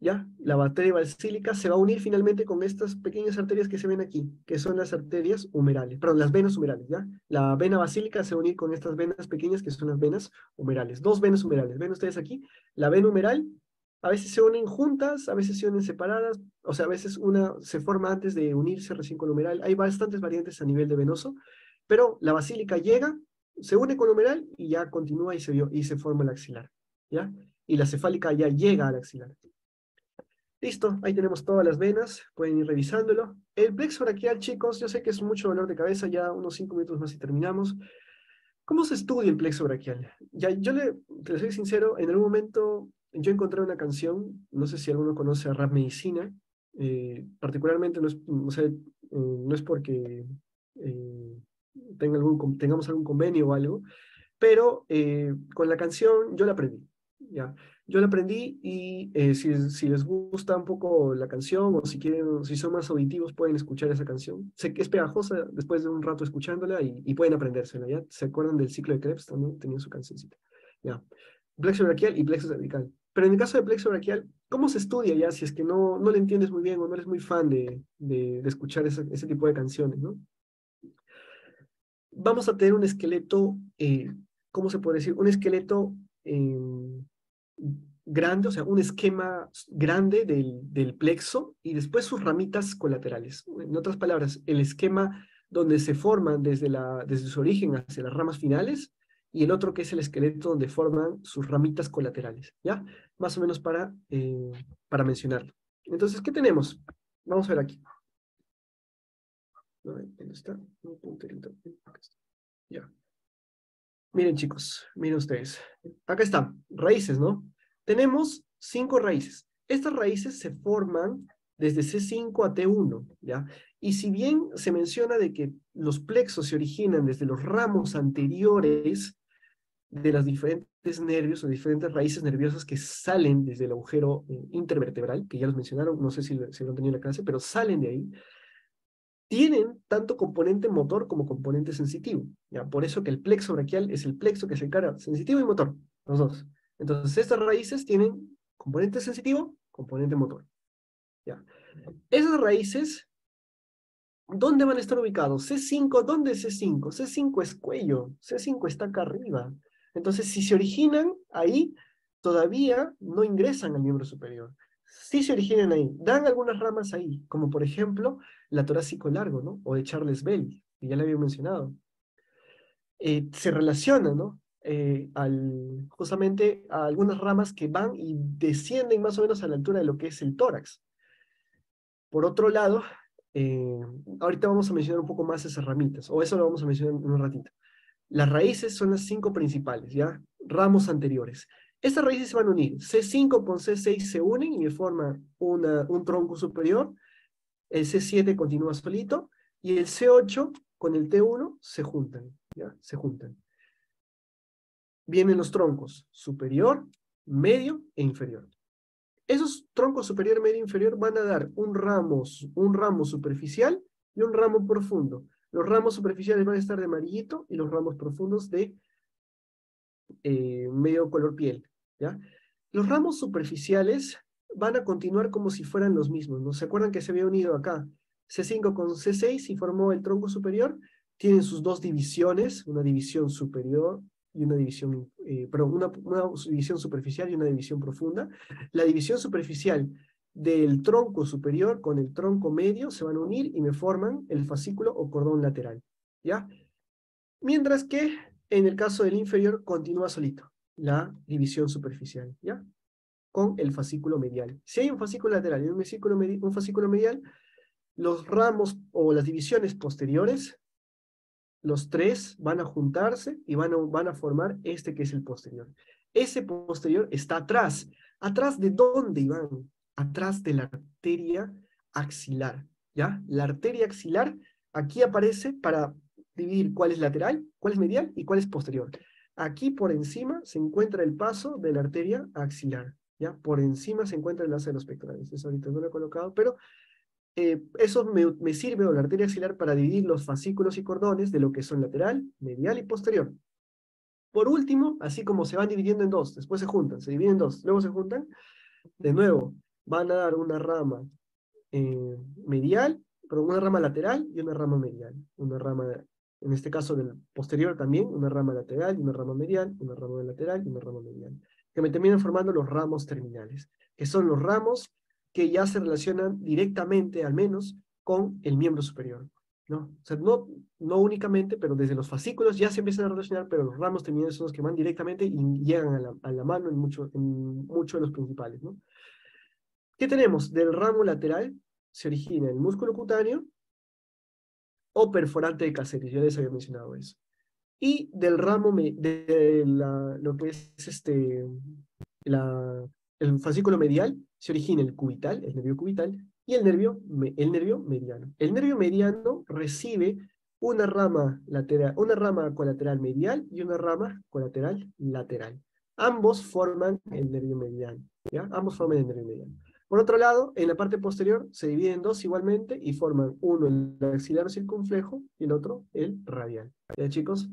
¿ya? La arteria basílica se va a unir finalmente con estas pequeñas arterias que se ven aquí, que son las arterias humerales, perdón, las venas humerales, ¿ya? La vena basílica se va a unir con estas venas pequeñas que son las venas humerales. Dos venas humerales, ¿ven ustedes aquí? La vena humeral, a veces se unen juntas, a veces se unen separadas, o sea, a veces una se forma antes de unirse recién con la humeral. Hay bastantes variantes a nivel de venoso, pero la basílica llega, se une con la humeral y ya continúa y se forma el axilar, ¿ya? Y la cefálica ya llega al axilar. Listo, ahí tenemos todas las venas, pueden ir revisándolo. El plexo braquial, chicos, yo sé que es mucho dolor de cabeza, ya unos 5 minutos más y terminamos. ¿Cómo se estudia el plexo braquial? Ya, te soy sincero, en algún momento yo encontré una canción, no sé si alguno conoce a Rap Medicina, particularmente no es, o sea, no es porque tengamos algún convenio o algo, pero con la canción yo la aprendí, ¿ya? Yo la aprendí y si les gusta un poco la canción o si quieren, si son más auditivos pueden escuchar esa canción. Sé que es pegajosa después de un rato escuchándola y pueden aprendérsela, ¿ya? ¿Se acuerdan del ciclo de Krebs? También tenía su cancioncita, ¿ya? Plexo braquial y plexo cervical. Pero en el caso de plexo braquial, ¿cómo se estudia ya si es que no le entiendes muy bien o no eres muy fan de escuchar ese tipo de canciones, ¿no? Vamos a tener un esqueleto, ¿cómo se puede decir? Un esqueleto grande, o sea, un esquema grande del plexo y después sus ramitas colaterales. En otras palabras, el esquema donde se forman desde su origen hacia las ramas finales y el otro que es el esqueleto donde forman sus ramitas colaterales, ¿ya? Más o menos para mencionarlo. Entonces, ¿qué tenemos? Vamos a ver aquí. ¿Dónde está? Un punterito. Acá está. Ya. Miren, chicos, miren ustedes. Acá están, raíces, ¿no? Tenemos 5 raíces. Estas raíces se forman desde C5 a T1, ¿ya? Y si bien se menciona de que los plexos se originan desde los ramos anteriores de los diferentes nervios o diferentes raíces nerviosas que salen desde el agujero intervertebral, que ya los mencionaron, no sé si lo han tenido en la clase, pero salen de ahí, tienen tanto componente motor como componente sensitivo. ¿Ya? Por eso que el plexo braquial es el plexo que se encarga sensitivo y motor, los dos. Entonces, estas raíces tienen componente sensitivo, componente motor. ¿Ya? Esas raíces, ¿dónde van a estar ubicados? C5, ¿dónde es C5? C5 es cuello, C5 está acá arriba. Entonces, si se originan ahí, todavía no ingresan al miembro superior. Sí se originan ahí, dan algunas ramas ahí, como por ejemplo la torácico largo, ¿no? O de Charles Bell, que ya le había mencionado. Se relaciona, ¿no? Justamente a algunas ramas que van y descienden más o menos a la altura de lo que es el tórax. Por otro lado, eh, ahorita vamos a mencionar un poco más esas ramitas, o eso lo vamos a mencionar en un ratito. Las raíces son las 5 principales, ¿ya? Ramos anteriores. Estas raíces se van a unir. C5 con C6 se unen y forman un tronco superior. El C7 continúa solito. Y el C8 con el T1 se juntan, ¿ya? Se juntan. Vienen los troncos superior, medio e inferior. Esos troncos superior, medio e inferior van a dar un ramo superficial y un ramo profundo. Los ramos superficiales van a estar de amarillito y los ramos profundos de medio color piel, ¿ya? Los ramos superficiales van a continuar como si fueran los mismos, ¿no? ¿Se acuerdan que se había unido acá C5 con C6 y formó el tronco superior? Tienen sus dos divisiones, una división superior y una división, una división superficial y una división profunda. La división superficial del tronco superior con el tronco medio se van a unir y me forman el fascículo o cordón lateral, ¿ya? Mientras que en el caso del inferior continúa solito la división superficial, ¿ya? Con el fascículo medial. Si hay un fascículo lateral y un fascículo medial, los ramos o las divisiones posteriores, los tres van a juntarse y van a formar este que es el posterior. Ese posterior está atrás. ¿Atrás de dónde, Iván? Atrás de la arteria axilar, ¿ya? La arteria axilar aquí aparece para dividir cuál es lateral, cuál es medial y cuál es posterior. Aquí por encima se encuentra el paso de la arteria axilar, ¿ya? Por encima se encuentra el asa de los pectorales. Eso ahorita no lo he colocado, pero eso me sirve, o la arteria axilar, para dividir los fascículos y cordones de lo que son lateral, medial y posterior. Por último, así como se van dividiendo en dos, después se juntan, se dividen en dos, luego se juntan, de nuevo, van a dar una rama medial, pero una rama lateral y una rama medial. Una rama, en este caso del posterior también, una rama lateral y una rama medial, una rama lateral y una rama medial, que me terminan formando los ramos terminales, que son los ramos que ya se relacionan directamente, al menos, con el miembro superior, ¿no? O sea, no únicamente, pero desde los fascículos ya se empiezan a relacionar, pero los ramos terminales son los que van directamente y llegan a la mano en muchos de los principales, ¿no? ¿Qué tenemos? Del ramo lateral se origina el músculo cutáneo o perforante de Caceres, ya les había mencionado eso. Y del ramo, lo que es la, el fascículo medial, se origina el cubital, el nervio cubital, y el nervio mediano. El nervio mediano recibe una rama lateral, una rama colateral medial y una rama colateral lateral. Ambos forman el nervio mediano, ¿ya? Ambos forman el nervio mediano. Por otro lado, en la parte posterior se dividen en dos igualmente y forman uno el axilar circunflejo y el otro el radial. ¿Ya, chicos?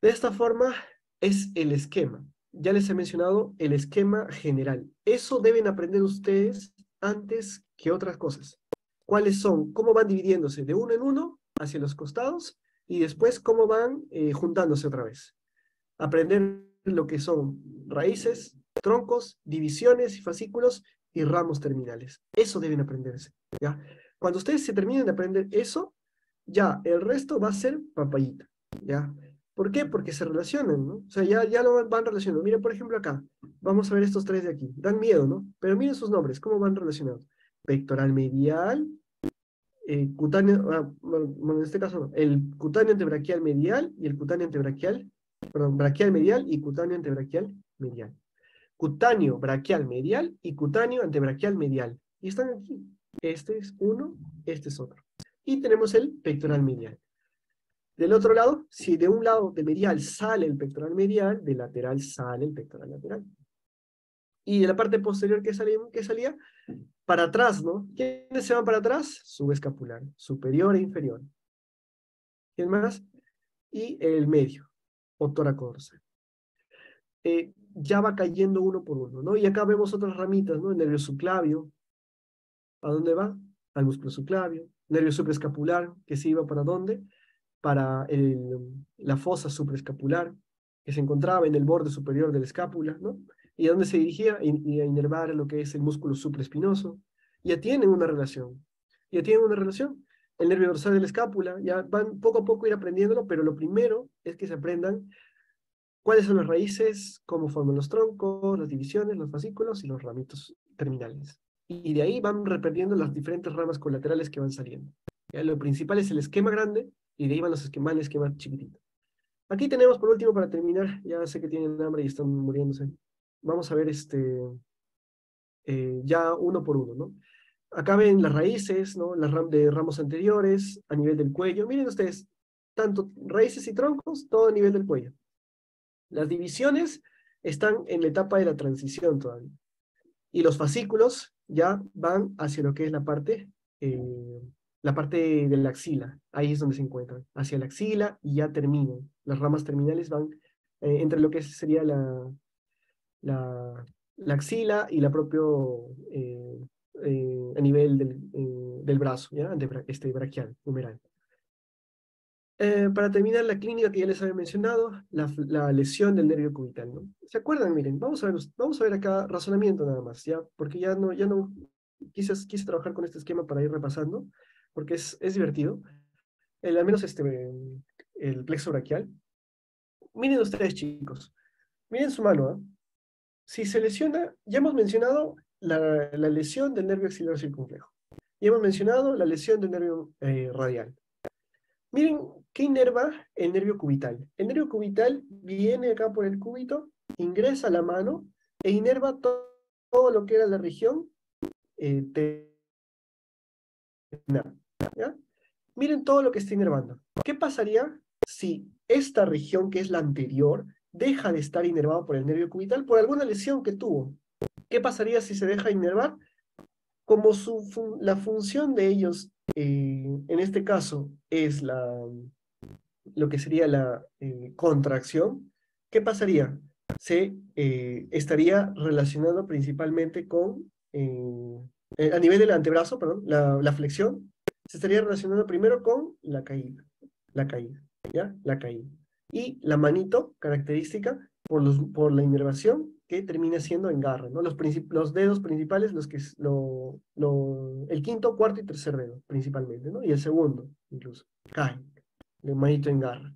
De esta forma es el esquema. Ya les he mencionado el esquema general. Eso deben aprender ustedes antes que otras cosas. ¿Cuáles son? ¿Cómo van dividiéndose de uno en uno hacia los costados? Y después cómo van juntándose otra vez. Aprender lo que son raíces, troncos, divisiones y fascículos y ramos terminales. Eso deben aprenderse, ¿ya? Cuando ustedes se terminen de aprender eso, ya el resto va a ser papayita, ¿ya? ¿Por qué? Porque se relacionan, ¿no? O sea, ya lo van relacionando. Miren, por ejemplo, acá. Vamos a ver estos tres de aquí. Dan miedo, ¿no? Pero miren sus nombres, cómo van relacionados. Pectoral medial, cutáneo, bueno, en este caso no, el cutáneo antebraquial medial y el cutáneo antebraquial, perdón, braquial medial y cutáneo antebraquial medial. Cutáneo braquial medial y cutáneo antebraquial medial. Y están aquí. Este es uno, este es otro. Y tenemos el pectoral medial. Del otro lado, si de un lado de medial sale el pectoral medial, de lateral sale el pectoral lateral. Y de la parte posterior que salía, para atrás, ¿no? ¿Quiénes se van para atrás? Subescapular, superior e inferior. ¿Quién más? Y el medio, o tórax. Ya va cayendo uno por uno, ¿no? Y acá vemos otras ramitas, ¿no? El nervio subclavio, ¿a dónde va? Al músculo subclavio. Nervio supraescapular, que se iba para dónde? Para la fosa supraescapular, que se encontraba en el borde superior de la escápula, ¿no? Y a dónde se dirigía y a inervar lo que es el músculo supraespinoso. Ya tienen una relación. Ya tienen una relación. El nervio dorsal de la escápula, ya van poco a poco a ir aprendiéndolo, pero lo primero es que se aprendan cuáles son las raíces, cómo forman los troncos, las divisiones, los fascículos y los ramitos terminales. Y de ahí van repitiendo las diferentes ramas colaterales que van saliendo. ¿Ya? Lo principal es el esquema grande, y de ahí van los esquemas chiquititos. Aquí tenemos por último para terminar, ya sé que tienen hambre y están muriéndose. Vamos a ver ya uno por uno, ¿no? Acá ven las raíces, ¿no? Las de ramos anteriores, a nivel del cuello. Miren ustedes, tanto raíces y troncos, todo a nivel del cuello. Las divisiones están en la etapa de la transición todavía. Y los fascículos ya van hacia lo que es la parte de la axila. Ahí es donde se encuentran. Hacia la axila y ya terminan. Las ramas terminales van entre lo que sería la axila y la propio a nivel del brazo, ¿ya? Braquial, humeral. Para terminar la clínica que ya les había mencionado, la lesión del nervio cubital, ¿no? ¿Se acuerdan? Miren, vamos a ver acá razonamiento nada más, ¿ya? Porque ya no quise trabajar con este esquema para ir repasando, porque es divertido. Al menos el plexo braquial. Miren ustedes, chicos. Miren su mano, ¿eh? Si se lesiona, ya hemos mencionado la lesión del nervio axilar circunflejo. Ya hemos mencionado la lesión del nervio radial. Miren, ¿qué inerva el nervio cubital? El nervio cubital viene acá por el cúbito, ingresa a la mano e inerva todo lo que era la región terminal, ¿ya? Miren todo lo que está inervando. ¿Qué pasaría si esta región, que es la anterior, deja de estar inervada por el nervio cubital por alguna lesión que tuvo? ¿Qué pasaría si se deja inervar? Como la función de ellos, en este caso, es lo que sería la contracción, ¿qué pasaría? Se estaría relacionado principalmente con a nivel del antebrazo, perdón, la flexión, se estaría relacionando primero con la caída, ¿ya? La caída. Y la manito, característica, por la inervación que termina siendo en garra, ¿no? Los dedos principales, los que el quinto, cuarto y tercer dedo, principalmente, ¿no? Y el segundo, incluso, caen, el manito en garra.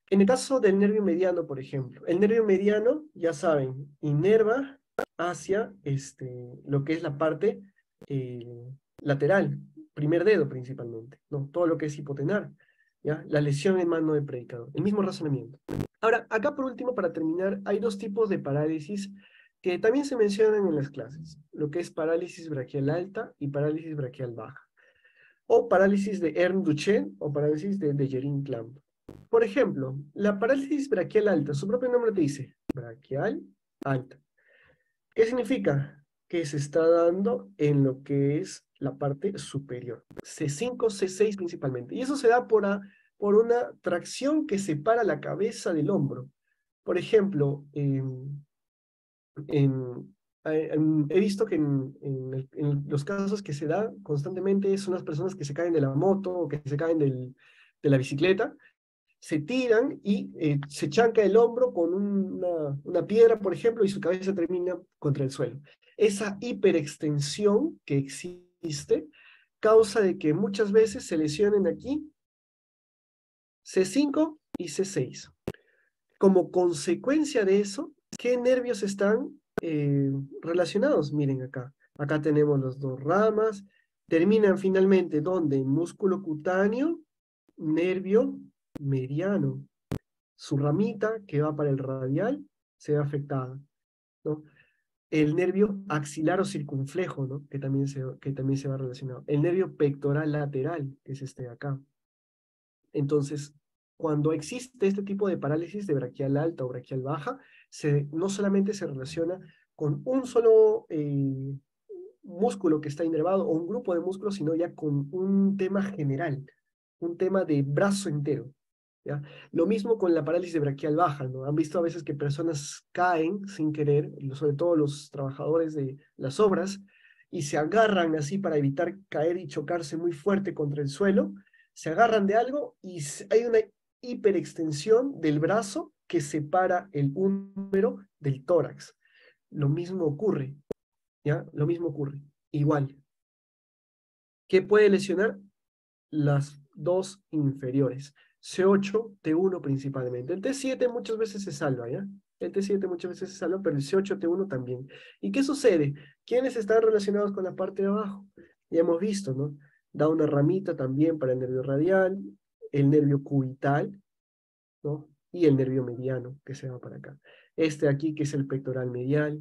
En el caso del nervio mediano, por ejemplo, el nervio mediano, ya saben, inerva hacia lo que es la parte lateral, primer dedo principalmente, ¿no? Todo lo que es hipotenar, ¿ya? La lesión en mano de predicador, el mismo razonamiento. Ahora, acá por último, para terminar, hay dos tipos de parálisis que también se mencionan en las clases, lo que es parálisis braquial alta y parálisis braquial baja, o parálisis de Erdős-Duchenne o parálisis de Dejerine-Clamp. Por ejemplo, la parálisis braquial alta, su propio nombre te dice, braquial alta. ¿Qué significa? Que se está dando en lo que es la parte superior, C5, C6 principalmente. Y eso se da por una tracción que separa la cabeza del hombro. Por ejemplo, he visto que en los casos que se da constantemente son las personas que se caen de la moto o que se caen de la bicicleta, se tiran y se chanca el hombro con una piedra, por ejemplo, y su cabeza termina contra el suelo. Esa hiperextensión que existe causa de que muchas veces se lesionen aquí C5 y C6. Como consecuencia de eso, ¿qué nervios están relacionados? Miren acá. Acá tenemos las dos ramas. Terminan finalmente, ¿dónde? En músculo cutáneo, nervio mediano. Su ramita, que va para el radial, se ve afectada, ¿no? El nervio axilar o circunflejo, ¿no? Que también se va relacionado. El nervio pectoral lateral, que es este de acá. Entonces, cuando existe este tipo de parálisis de braquial alta o braquial baja, no solamente se relaciona con un solo músculo que está inervado o un grupo de músculos, sino ya con un tema general, un tema de brazo entero, ¿ya? Lo mismo con la parálisis braquial baja, ¿no? Han visto a veces que personas caen sin querer, sobre todo los trabajadores de las obras, y se agarran así para evitar caer y chocarse muy fuerte contra el suelo, se agarran de algo y hay una hiperextensión del brazo que separa el húmero del tórax. Lo mismo ocurre, ¿ya? Lo mismo ocurre. Igual. ¿Qué puede lesionar? Las dos inferiores. C8, T1 principalmente. El T7 muchas veces se salva, ¿ya? El T7 muchas veces se salva, pero el C8, T1 también. ¿Y qué sucede? ¿Quiénes están relacionados con la parte de abajo? Ya hemos visto, ¿no? Da una ramita también para el nervio radial, el nervio cubital, ¿no? Y el nervio mediano, que se va para acá. Este aquí, que es el pectoral medial,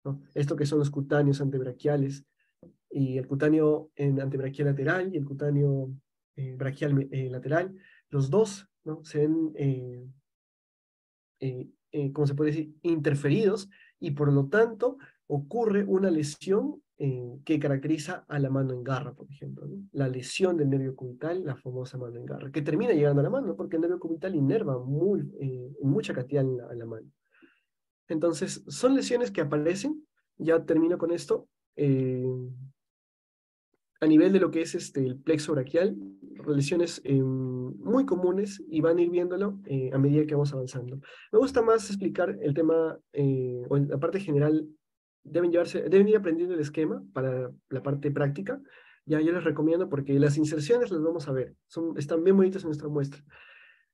¿no? Esto que son los cutáneos antebraquiales, y el cutáneo en antebraquial lateral y el cutáneo braquial lateral, los dos, ¿no? Se ven, ¿cómo se puede decir?, interferidos, y por lo tanto ocurre una lesión que caracteriza a la mano en garra, por ejemplo, ¿no? La lesión del nervio cubital, la famosa mano en garra, que termina llegando a la mano, porque el nervio cubital inerva en mucha cantidad a la mano. Entonces, son lesiones que aparecen, ya termino con esto, a nivel de lo que es el plexo braquial, lesiones muy comunes, y van a ir viéndolo a medida que vamos avanzando. Me gusta más explicar el tema, o en la parte general, deben ir aprendiendo el esquema para la parte práctica. Ya yo les recomiendo, porque las inserciones las vamos a ver, están bien bonitas en nuestra muestra.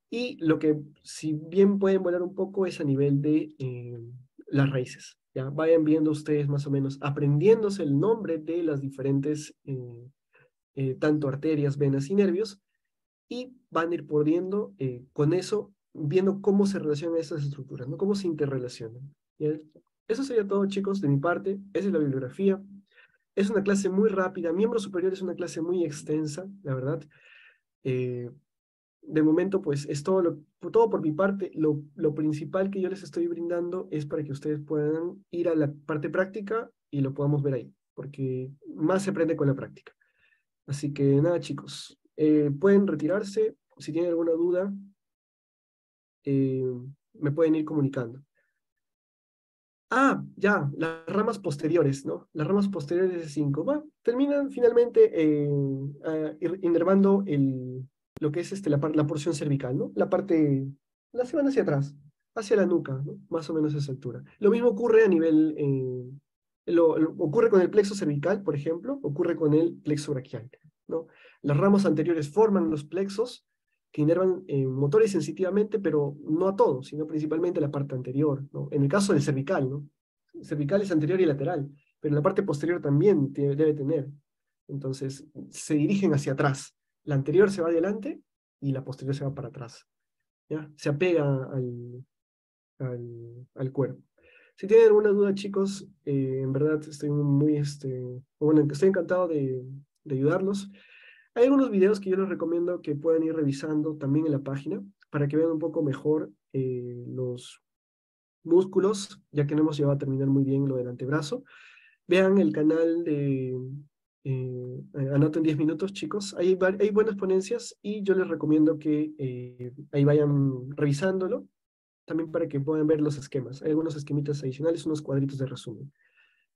Y lo que, si bien pueden volar un poco, es a nivel de las raíces. ¿Ya? Vayan viendo ustedes más o menos, aprendiéndose el nombre de las diferentes, tanto arterias, venas y nervios, y van a ir pudiendo, con eso, viendo cómo se relacionan estas estructuras, ¿no? Cómo se interrelacionan. ¿Ya? Eso sería todo, chicos, de mi parte. Esa es la bibliografía. Es una clase muy rápida. Miembro superior es una clase muy extensa, la verdad. De momento, pues, es todo por mi parte. Lo principal que yo les estoy brindando es para que ustedes puedan ir a la parte práctica y lo podamos ver ahí, porque más se aprende con la práctica. Así que nada, chicos, pueden retirarse. Si tienen alguna duda, me pueden ir comunicando. Ah, ya, las ramas posteriores, ¿no? Las ramas posteriores de 5. Terminan finalmente inervando lo que es la porción cervical, ¿no? La se van hacia atrás, hacia la nuca, ¿no? Más o menos a esa altura. Lo mismo ocurre a nivel, ocurre con el plexo cervical, por ejemplo, ocurre con el plexo braquial, ¿no? Las ramas anteriores forman los plexos que inervan motor y sensitivamente, pero no a todos, sino principalmente a la parte anterior, ¿no? En el caso del cervical, ¿no? Cervical es anterior y lateral, pero la parte posterior también debe tener. Entonces, se dirigen hacia atrás. La anterior se va adelante y la posterior se va para atrás. ¿Ya? Se apega al cuerpo. Si tienen alguna duda, chicos, en verdad estoy bueno, estoy encantado de ayudarlos. Hay algunos videos que yo les recomiendo que puedan ir revisando también en la página para que vean un poco mejor los músculos, ya que no hemos llegado a terminar muy bien lo del antebrazo. Vean el canal de Anato en 10 minutos, chicos. Hay buenas ponencias y yo les recomiendo que ahí vayan revisándolo, también para que puedan ver los esquemas. Hay algunos esquemitas adicionales, unos cuadritos de resumen.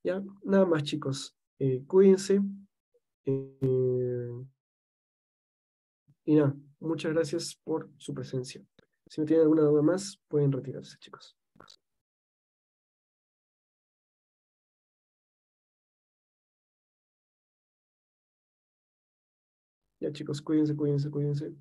¿Ya? Nada más, chicos. Cuídense. Eh, y nada, muchas gracias por su presencia. Si no tienen alguna duda más, pueden retirarse, chicos. Ya, chicos, cuídense, cuídense, cuídense.